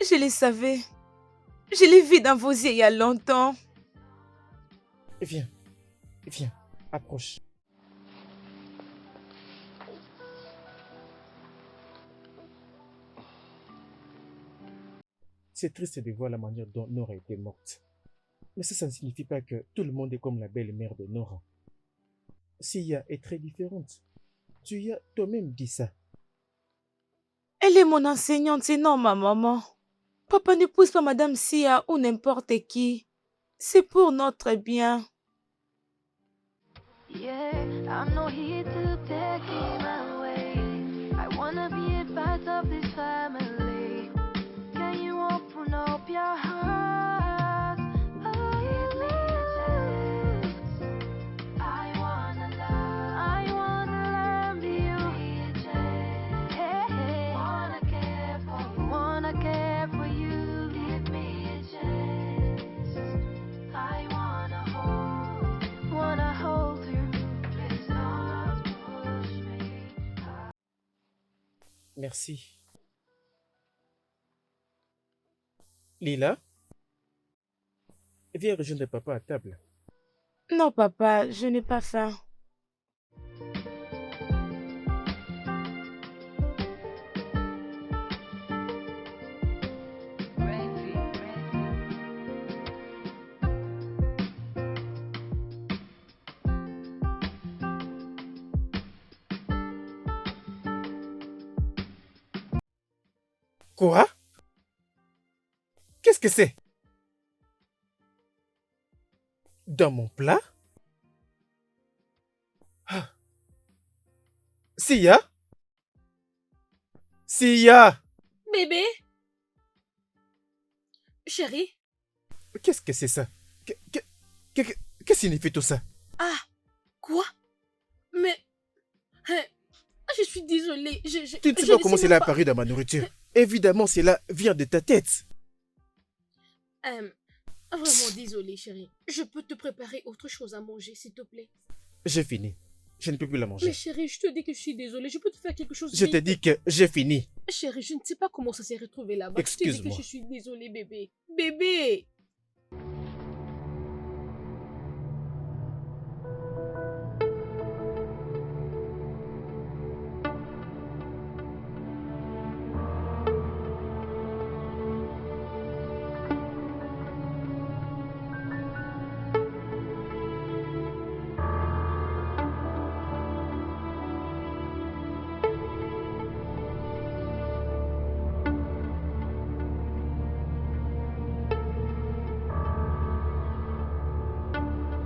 B: Je le savais. Je l'ai vu dans vos yeux il y a longtemps.
C: Viens, viens, approche. C'est triste de voir la manière dont Nora était morte. Mais ça ne signifie pas que tout le monde est comme la belle-mère de Nora. Sia est très différente. Tu y as toi-même dit ça.
B: Elle est mon enseignante, c'est non ma maman. Papa n'épouse pas Madame Sia ou n'importe qui. C'est pour notre bien.
F: Yeah, I'm not here to take him away. I wanna be a part of this family. Can you open up your heart? Give me a chance. I wanna love you. Hey, hey. Wanna care for you. Give me a chance. I wanna hold you. Please don't push me.
C: Merci. Lila, viens rejoindre papa à table.
B: Non papa, je n'ai pas faim.
C: Quoi? Qu'est-ce que c'est? Dans mon plat? Ah. Sia? Sia?
A: Bébé? Chérie?
C: Qu'est-ce que c'est ça? Que signifie tout ça?
A: Ah, quoi? Mais... hein, je suis désolée.
C: Tu ne sais
A: je
C: pas
A: ne
C: comment
A: sais
C: cela
A: même pas.
C: apparu dans ma nourriture. Évidemment, cela vient de ta tête.
A: Vraiment désolée, chérie. Je peux te préparer autre chose à manger, s'il te plaît.
C: J'ai fini. Je ne peux plus la
A: Mais
C: manger.
A: chérie, je te dis que je suis désolée. Je peux te faire quelque chose
C: Je
A: vite.
C: te dis que j'ai fini.
A: Chérie, je ne sais pas comment ça s'est retrouvé là-bas. Je te dis que
C: Excuse-moi.
A: je suis désolée, bébé. Bébé!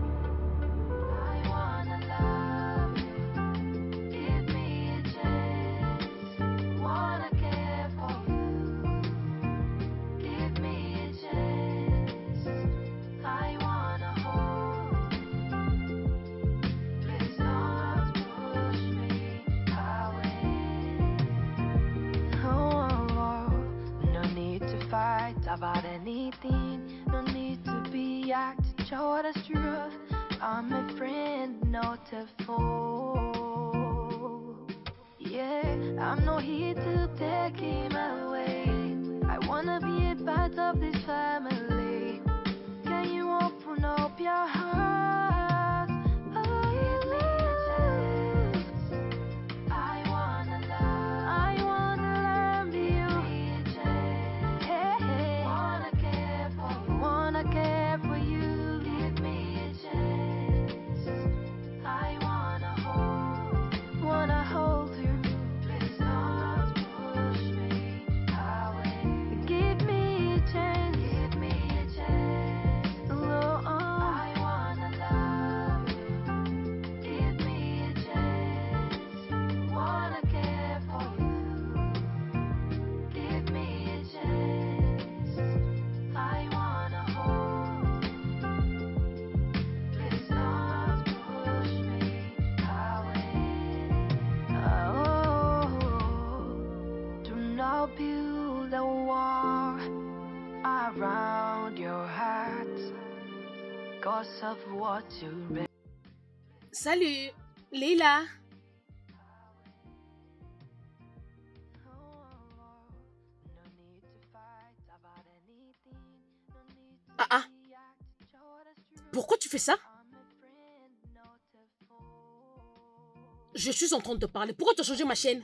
F: I wanna love you. Give me a chance. Wanna care for you. Give me a chance. I wanna hold you. Please don't push me away. Oh, no need to fight about anything. No need to be act to show the truth. I'm a friend, not a foe. Yeah, I'm not here to take him away. I wanna be a part of this family. Can you open up your heart? Oh, give me a chance. I wanna love you. Give me a chance. Hey, hey. Wanna care for you. Give me a chance. I wanna hold you. Please don't push me away. Give me a chance. Give me a chance. Oh, I wanna love you. Give me a chance. Wanna care for you. Give me a chance. I wanna hold you. Please don't push me away. Oh, do not build a wall around your heart, 'cause of what you
A: Salut, Leila. Ah ah, pourquoi tu fais ça? Je suis en train de te parler. Pourquoi tu as changé ma chaîne?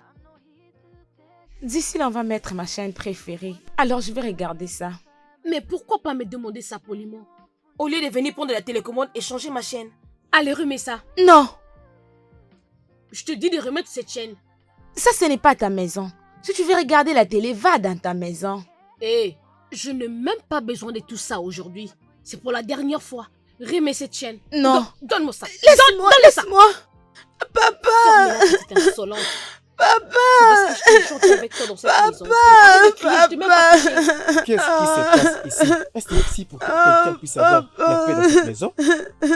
B: D'ici là, on va mettre ma chaîne préférée. Alors, je vais regarder ça.
A: Mais pourquoi pas me demander ça poliment? Au lieu de venir prendre la télécommande et changer ma chaîne. Allez, remets ça.
B: Non,
A: Je te dis de remettre cette chaîne.
B: ça, ce n'est pas ta maison. Si tu veux regarder la télé, va dans ta maison.
A: Hé, je n'ai même pas besoin de tout ça aujourd'hui. C'est pour la dernière fois. Remets cette chaîne.
B: Non.
A: Donne-moi ça.
B: Laisse-moi,
A: Donne-le ça.
B: laisse-moi. Papa,
A: Ferme-la, petite insolente.
B: papa,
A: C'est parce que je suis gentille avec toi dans cette maison. C'est avec le cri, je t'ai même pas touché.
C: Qu'est-ce qui se passe ici? Est-ce que ici pour que quelqu'un puisse avoir la paix dans cette maison?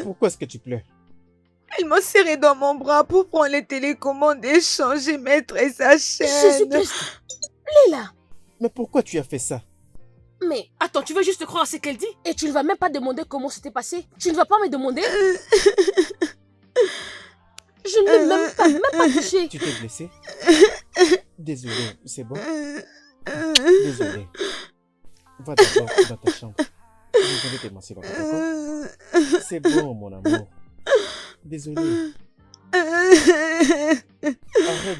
C: Pourquoi est-ce que tu pleures?
B: Il m'a serré dans mon bras pour prendre les télécommandes et changer, mettre sa chaîne.
A: Jésus-Christ. Leila.
C: Mais pourquoi tu as fait ça?
A: Mais attends, tu veux juste croire à ce qu'elle dit? Et tu ne vas même pas demander comment c'était passé? Tu ne vas pas me demander? Je ne l'ai même pas touché.
C: Tu t'es blessé? Désolé, c'est bon? Désolé. Va d'abord dans ta chambre. Je vais te masser là-bas, d'accord? C'est bon, mon amour. Désolé. Arrête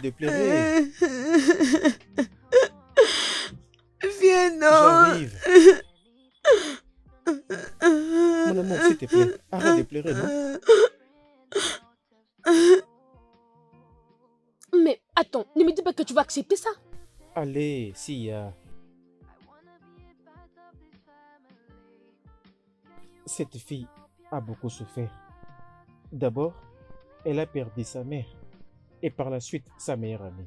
C: de pleurer.
B: Viens, non.
C: J'arrive. Mon amour, s'il te plaît, arrête de pleurer, non?
A: Mais attends, ne me dis pas que tu vas accepter ça.
C: Allez, Sia. Cette fille a beaucoup souffert. D'abord, elle a perdu sa mère et par la suite sa meilleure amie.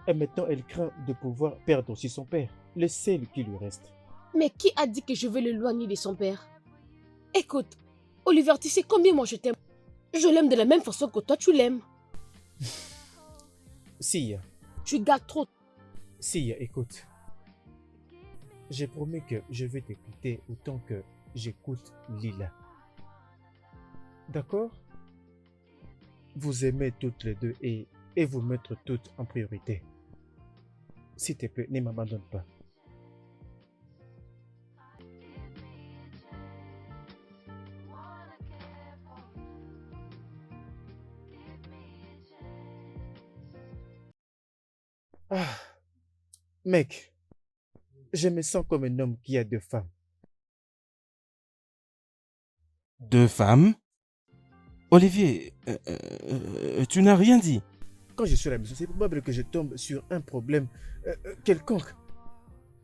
C: Et maintenant, elle craint de pouvoir perdre aussi son père, le seul qui lui reste.
A: Mais qui a dit que je vais l'éloigner de son père? Écoute, Oliver, tu sais combien moi je t'aime. Je l'aime de la même façon que toi tu l'aimes.
C: Sia,
A: Tu gardes trop.
C: Sia, écoute. J'ai promis que je vais t'écouter autant que j'écoute Lila. D'accord? Vous aimez toutes les deux et vous mettre toutes en priorité. S'il te plaît, ne m'abandonne pas. Ah, mec, je me sens comme un homme qui a 2 femmes.
E: 2 femmes? Olivier, tu n'as rien dit.
C: Quand je suis à la maison, c'est probable que je tombe sur un problème quelconque.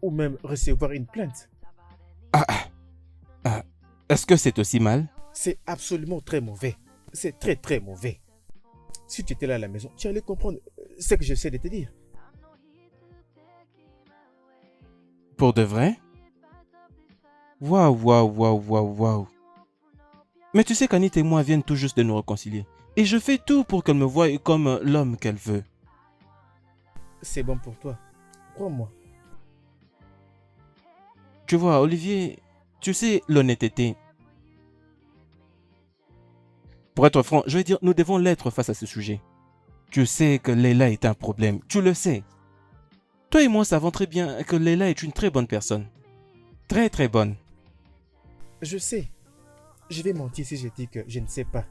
C: Ou même recevoir une plainte.
E: Ah, ah, ah, est-ce que c'est aussi mal?
C: C'est absolument très mauvais. C'est très très mauvais. Si tu étais là à la maison, tu allais comprendre ce que j'essaie de te dire.
E: Pour de vrai? Waouh, waouh, waouh, waouh, waouh. Mais tu sais qu'Anit et moi viennent tout juste de nous réconcilier. Et je fais tout pour qu'elle me voie comme l'homme qu'elle veut.
C: C'est bon pour toi. Crois-moi.
E: Tu vois, Olivier, tu sais, l'honnêteté. Pour être franc, je vais dire, nous devons l'être face à ce sujet. Tu sais que Leila est un problème. Tu le sais. Toi et moi savons très bien que Leila est une très bonne personne. Très très bonne.
C: Je sais. Je vais mentir si je dis que je ne sais pas.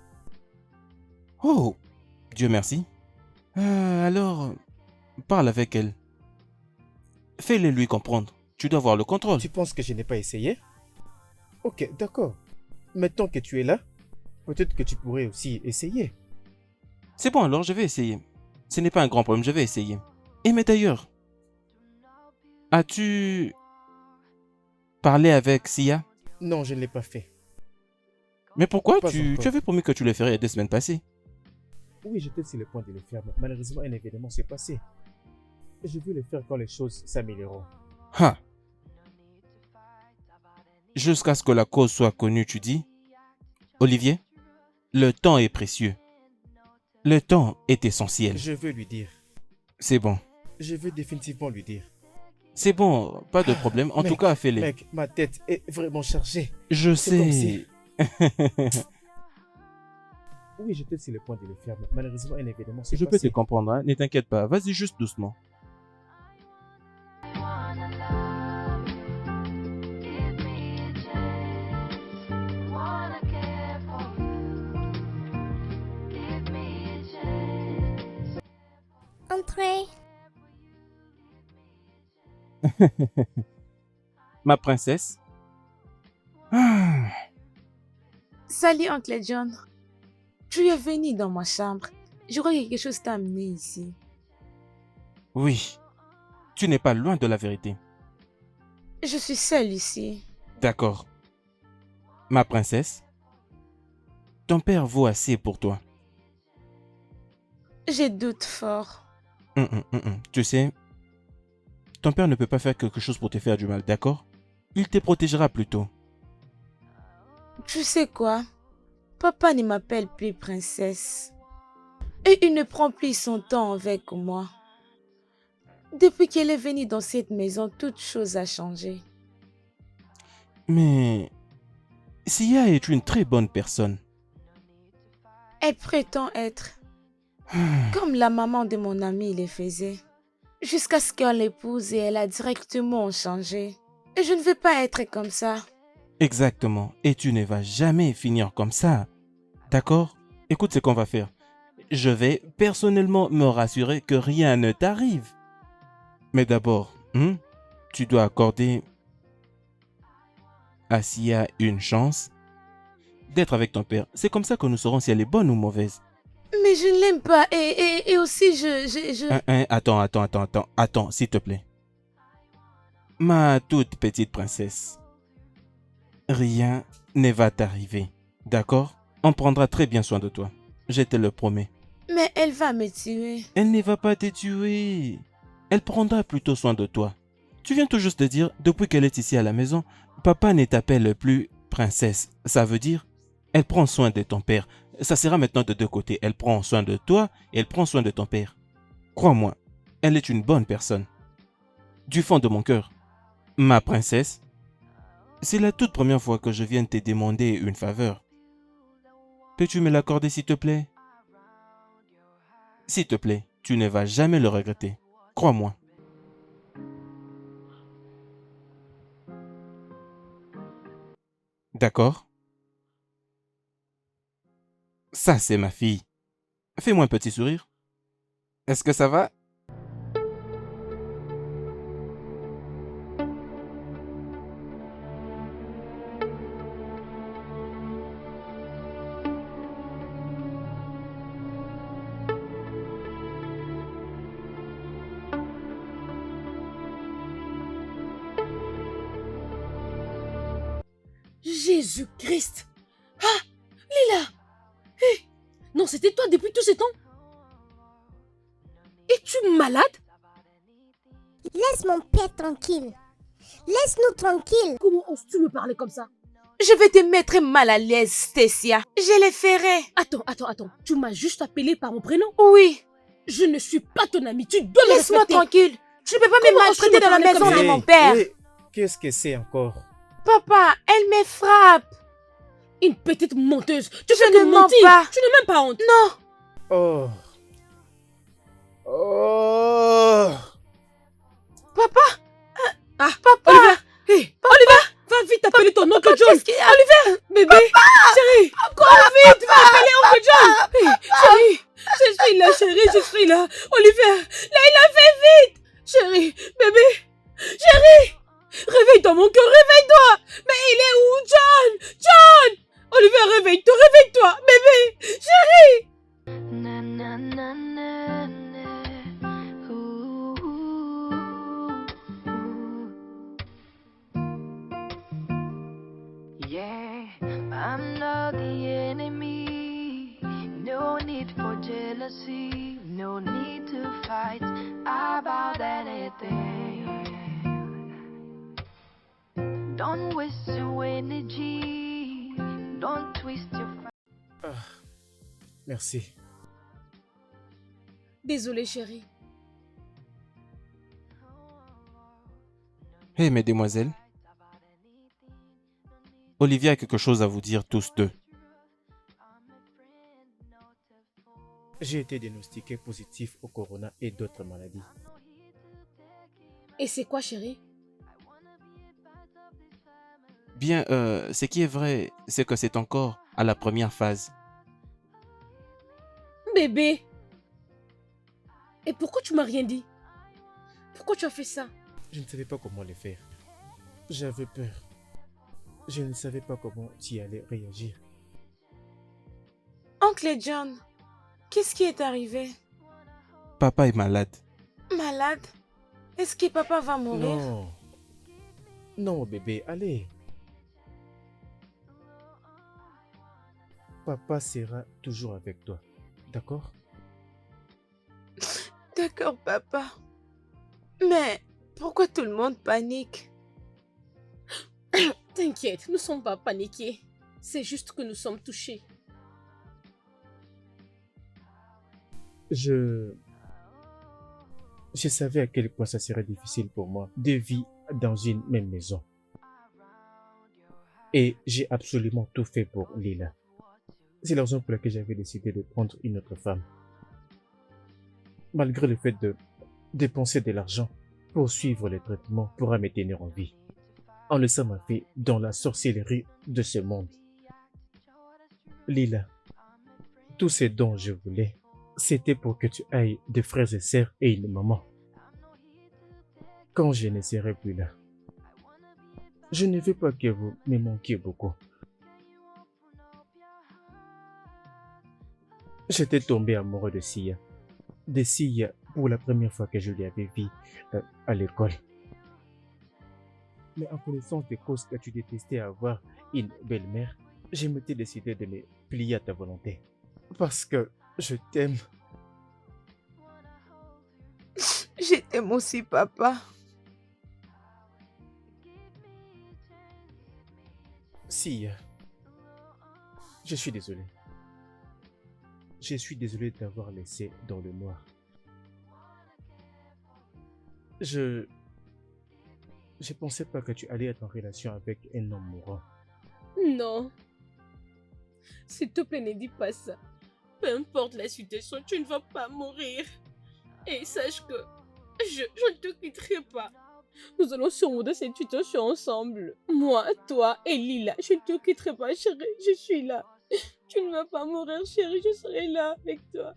E: Oh, Dieu merci. Alors, parle avec elle. Fais-le lui comprendre. Tu dois avoir le contrôle.
C: Tu penses que je n'ai pas essayé? Ok, d'accord. Maintenant que tu es là, peut-être que tu pourrais aussi essayer.
E: C'est bon alors, je vais essayer. Ce n'est pas un grand problème, je vais essayer. Et mais d'ailleurs, as-tu parlé avec Sia?
C: Non, je ne l'ai pas fait.
E: Mais pourquoi
C: Pas
E: tu
C: encore.
E: avais promis que tu le ferais il y a 2 semaines passées?
C: Oui, j'étais sur le point de le faire, mais malheureusement, un événement s'est passé. Je veux le faire quand les choses s'amélioreront.
E: Ha! Jusqu'à ce que la cause soit connue, tu dis? Olivier, le temps est précieux. Le temps est essentiel.
C: Je veux lui dire.
E: C'est bon.
C: Je veux définitivement lui dire.
E: C'est bon, pas de problème. En
C: Mec,
E: tout cas, fais-le.
C: Mec, ma tête est vraiment chargée.
E: Je
C: c'est comme
E: sais.
C: Oui, j'étais sur le point de le faire, mais malheureusement, un événement s'est
E: Je peux te
C: passé.
E: comprendre, hein. Ne t'inquiète pas. Vas-y juste doucement.
F: Wanna love, give me a chance. Wanna care for you, give me a chance.
B: Entrez.
E: Ma princesse. Ah.
B: Salut, Oncle John. Tu es venu dans ma chambre. Je crois que quelque chose t'a amené ici.
E: Oui. Tu n'es pas loin de la vérité.
B: Je suis seule ici.
E: D'accord. Ma princesse. Ton père vaut assez pour toi.
B: Je doute fort.
E: Tu sais, ton père ne peut pas faire quelque chose pour te faire du mal, d'accord? Il te protégera plutôt.
B: Tu sais quoi? Papa ne m'appelle plus princesse. Et il ne prend plus son temps avec moi. Depuis qu'elle est venue dans cette maison, toute chose a changé.
E: Mais Sia est une très bonne personne.
B: Elle prétend être comme la maman de mon ami le faisait. Jusqu'à ce qu'on l'épouse et elle a directement changé. Et je ne veux pas être comme ça.
E: Exactement. Et tu ne vas jamais finir comme ça. D'accord? Écoute ce qu'on va faire. Je vais personnellement me rassurer que rien ne t'arrive. Mais d'abord, tu dois accorder à Sia une chance d'être avec ton père. C'est comme ça que nous saurons si elle est bonne ou mauvaise.
B: Mais je ne l'aime pas et aussi je...
E: Attends, s'il te plaît. Ma toute petite princesse. Rien ne va t'arriver. D'accord? On prendra très bien soin de toi. Je te le promets.
B: Mais elle va me tuer.
E: Elle ne va pas te tuer. Elle prendra plutôt soin de toi. Tu viens tout juste de dire, depuis qu'elle est ici à la maison, papa ne t'appelle plus princesse. Ça veut dire, elle prend soin de ton père. Ça sera maintenant de deux côtés. Elle prend soin de toi et elle prend soin de ton père. Crois-moi, elle est une bonne personne. Du fond de mon cœur, ma princesse, c'est la toute première fois que je viens te demander une faveur. Peux-tu me l'accorder s'il te plaît? S'il te plaît, tu ne vas jamais le regretter. Crois-moi. D'accord? Ça, c'est ma fille. Fais-moi un petit sourire. Est-ce que ça va?
A: Jésus-Christ! Ah! Lila! Hé! Non, c'était toi depuis tous ces temps? Es-tu malade?
G: Laisse mon père tranquille. Laisse-nous tranquille.
A: Comment oses-tu me parler comme ça?
B: Je vais te mettre mal à l'aise, Stécia. Je le ferai.
A: Attends. Tu m'as juste appelé par mon prénom?
B: Oui.
A: Je ne suis pas ton ami. Tu dois me
B: Laisse-moi
A: respecter.
B: tranquille. Tu ne peux pas me
A: Comment
B: maltraiter
A: oses-tu
B: dans la
A: me parler
B: maison
A: comme
B: de
A: ça?
B: mon père.
C: Qu'est-ce que c'est encore?
B: Papa, elle me frappe.
A: Une petite menteuse. Tu
B: Je
A: fais que
B: ne mens
A: mentir.
B: pas.
A: Tu n'as même pas honte.
B: Non.
C: Oh. Oh.
B: Papa.
A: Ah,
B: Papa.
A: Oliver. Hé, Oliver, va vite appeler ton oncle John.
B: Qu'est-ce qu'il y a?
A: Oliver, bébé. Chérie, cours vite, va appeler oncle John. Hé, chérie, je suis là. Oliver, Leïla, fais vite. Chérie, bébé. Chérie. Réveille-toi, mon cœur, réveille-toi. Mais il est où, John? John. Oliver, réveille-toi, bébé. Chérie.
F: Na na na na na. Ooh, yeah, I'm not the enemy. No need for jealousy. No need to fight about anything. Don't waste your energy. Don't twist your.
C: Merci.
A: Désolée, chérie.
E: Hé, mesdemoiselles. Olivia a quelque chose à vous dire tous deux.
C: J'ai été diagnostiqué positif au corona et d'autres maladies.
A: Et c'est quoi, chérie?
E: Bien, ce qui est vrai, c'est que c'est encore à la première phase.
A: Bébé. Et pourquoi tu m'as rien dit? Pourquoi tu as fait ça?
C: Je ne savais pas comment le faire. J'avais peur. Je ne savais pas comment tu allais réagir.
B: Oncle John, qu'est-ce qui est arrivé?
E: Papa est malade.
B: Malade? Est-ce que papa va mourir?
C: Non. Non, bébé, allez. Papa sera toujours avec toi. D'accord?
B: D'accord, papa. Mais pourquoi tout le monde panique?
A: T'inquiète, nous ne sommes pas paniqués. C'est juste que nous sommes touchés.
C: Je savais à quel point ça serait difficile pour moi de vivre dans une même maison. Et j'ai absolument tout fait pour Lila. C'est la raison pour laquelle j'avais décidé de prendre une autre femme. Malgré le fait de dépenser de l'argent pour suivre les traitements pour me tenir en vie. En laissant ma fille dans la sorcellerie de ce monde. Lila, tout ce dont je voulais, c'était pour que tu ailles des frères et sœurs et une maman. Quand je ne serai plus là, je ne veux pas que vous me manquiez beaucoup. J'étais tombé amoureux de Sia. De Sia pour la première fois que je l'avais vue à l'école. Mais en connaissance des causes que tu détestais avoir une belle-mère, je m'étais décidé de me plier à ta volonté. Parce que je t'aime.
B: Je t'aime aussi, papa.
C: Si, je suis désolé. Je suis désolé de t'avoir laissé dans le noir. Je pensais pas que tu allais être en relation avec un homme mourant.
A: Non. S'il te plaît, ne dis pas ça. Peu importe la situation, tu ne vas pas mourir. Et sache que je ne te quitterai pas. Nous allons surmonter cette situation ensemble. Moi, toi et Lila, je ne te quitterai pas, chérie. Je suis là. Tu ne vas pas mourir, chérie. Je serai là avec toi.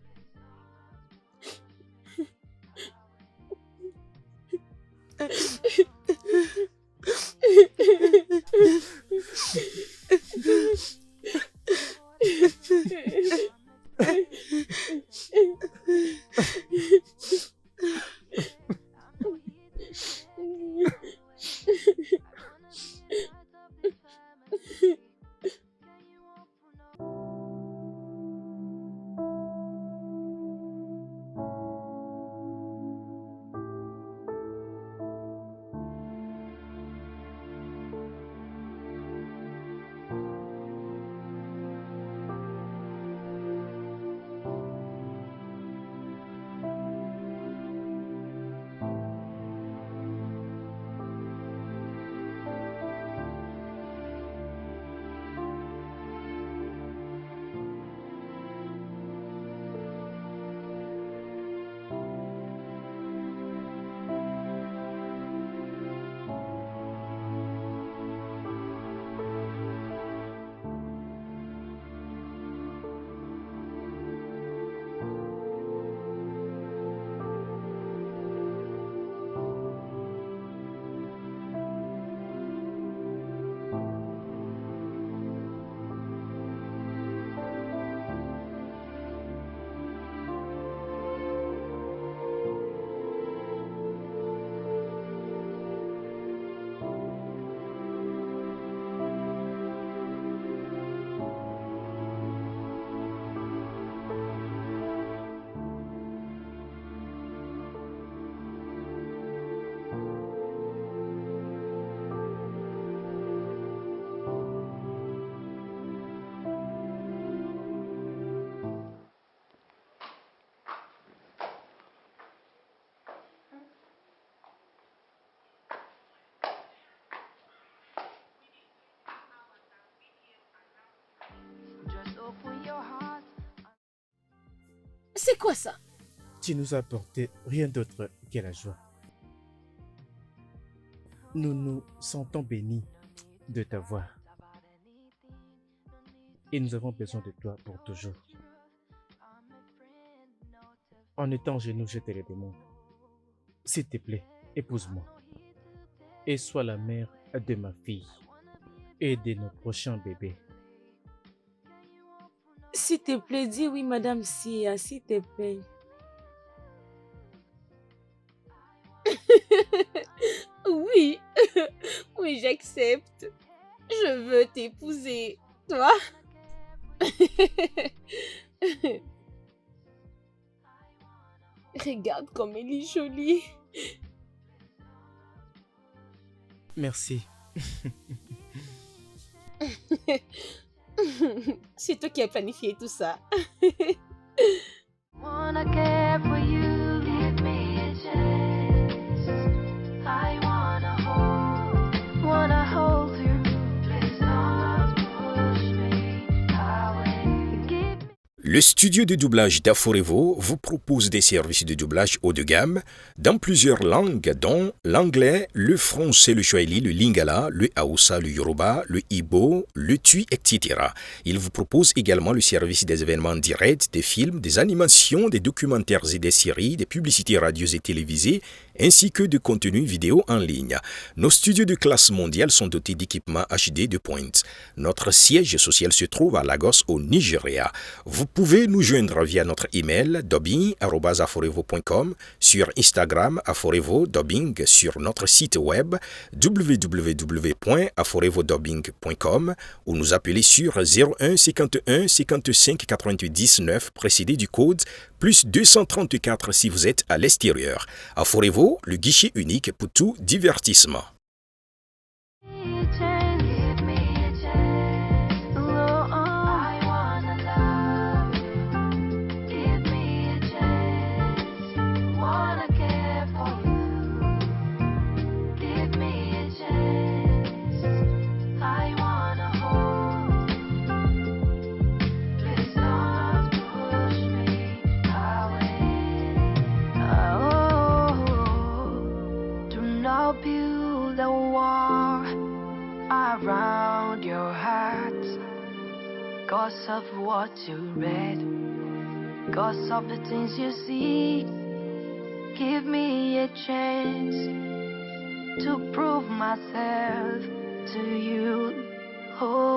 F: Just open your heart.
A: C'est quoi ça?
C: Tu nous as apporté rien d'autre que la joie. Nous nous sentons bénis de t'avoir. Et nous avons besoin de toi pour toujours. En étant genoux, je te le demande. S'il te plaît, épouse-moi. Et sois la mère de ma fille et de nos prochains bébés.
B: S'il te plaît, dis oui, Madame Sia, s'il te plaît.
A: Oui, oui, j'accepte. Je veux t'épouser. Toi? Regarde comme elle est jolie.
C: Merci.
A: C'est toi qui as planifié tout ça.
F: Wanna care for you, give me a chance. I wanna hold you. Please don't push me away. Give me
H: Le studio de doublage d'Aforevo vous propose des services de doublage haut de gamme dans plusieurs langues dont l'anglais, le français, le swahili, le lingala, le hausa, le yoruba, le ibo, le tui, etc. Il vous propose également le service des événements directs, des films, des animations, des documentaires et des séries, des publicités radio et télévisées, ainsi que de contenus vidéo en ligne. Nos studios de classe mondiale sont dotés d'équipements HD de pointe. Notre siège social se trouve à Lagos au Nigeria. Vous pouvez pouvez nous joindre via notre email dubbing@aforevo.com, sur Instagram Aforevo Dubbing, sur notre site web www.aforevodubbing.com ou nous appeler sur 01 51 55 88 19 précédé du code plus 234 si vous êtes à l'extérieur. Aforevo, le guichet unique pour tout divertissement.
F: Build a wall around your heart, cause of what you read, cause of the things you see. Give me a chance to prove myself to you. Oh.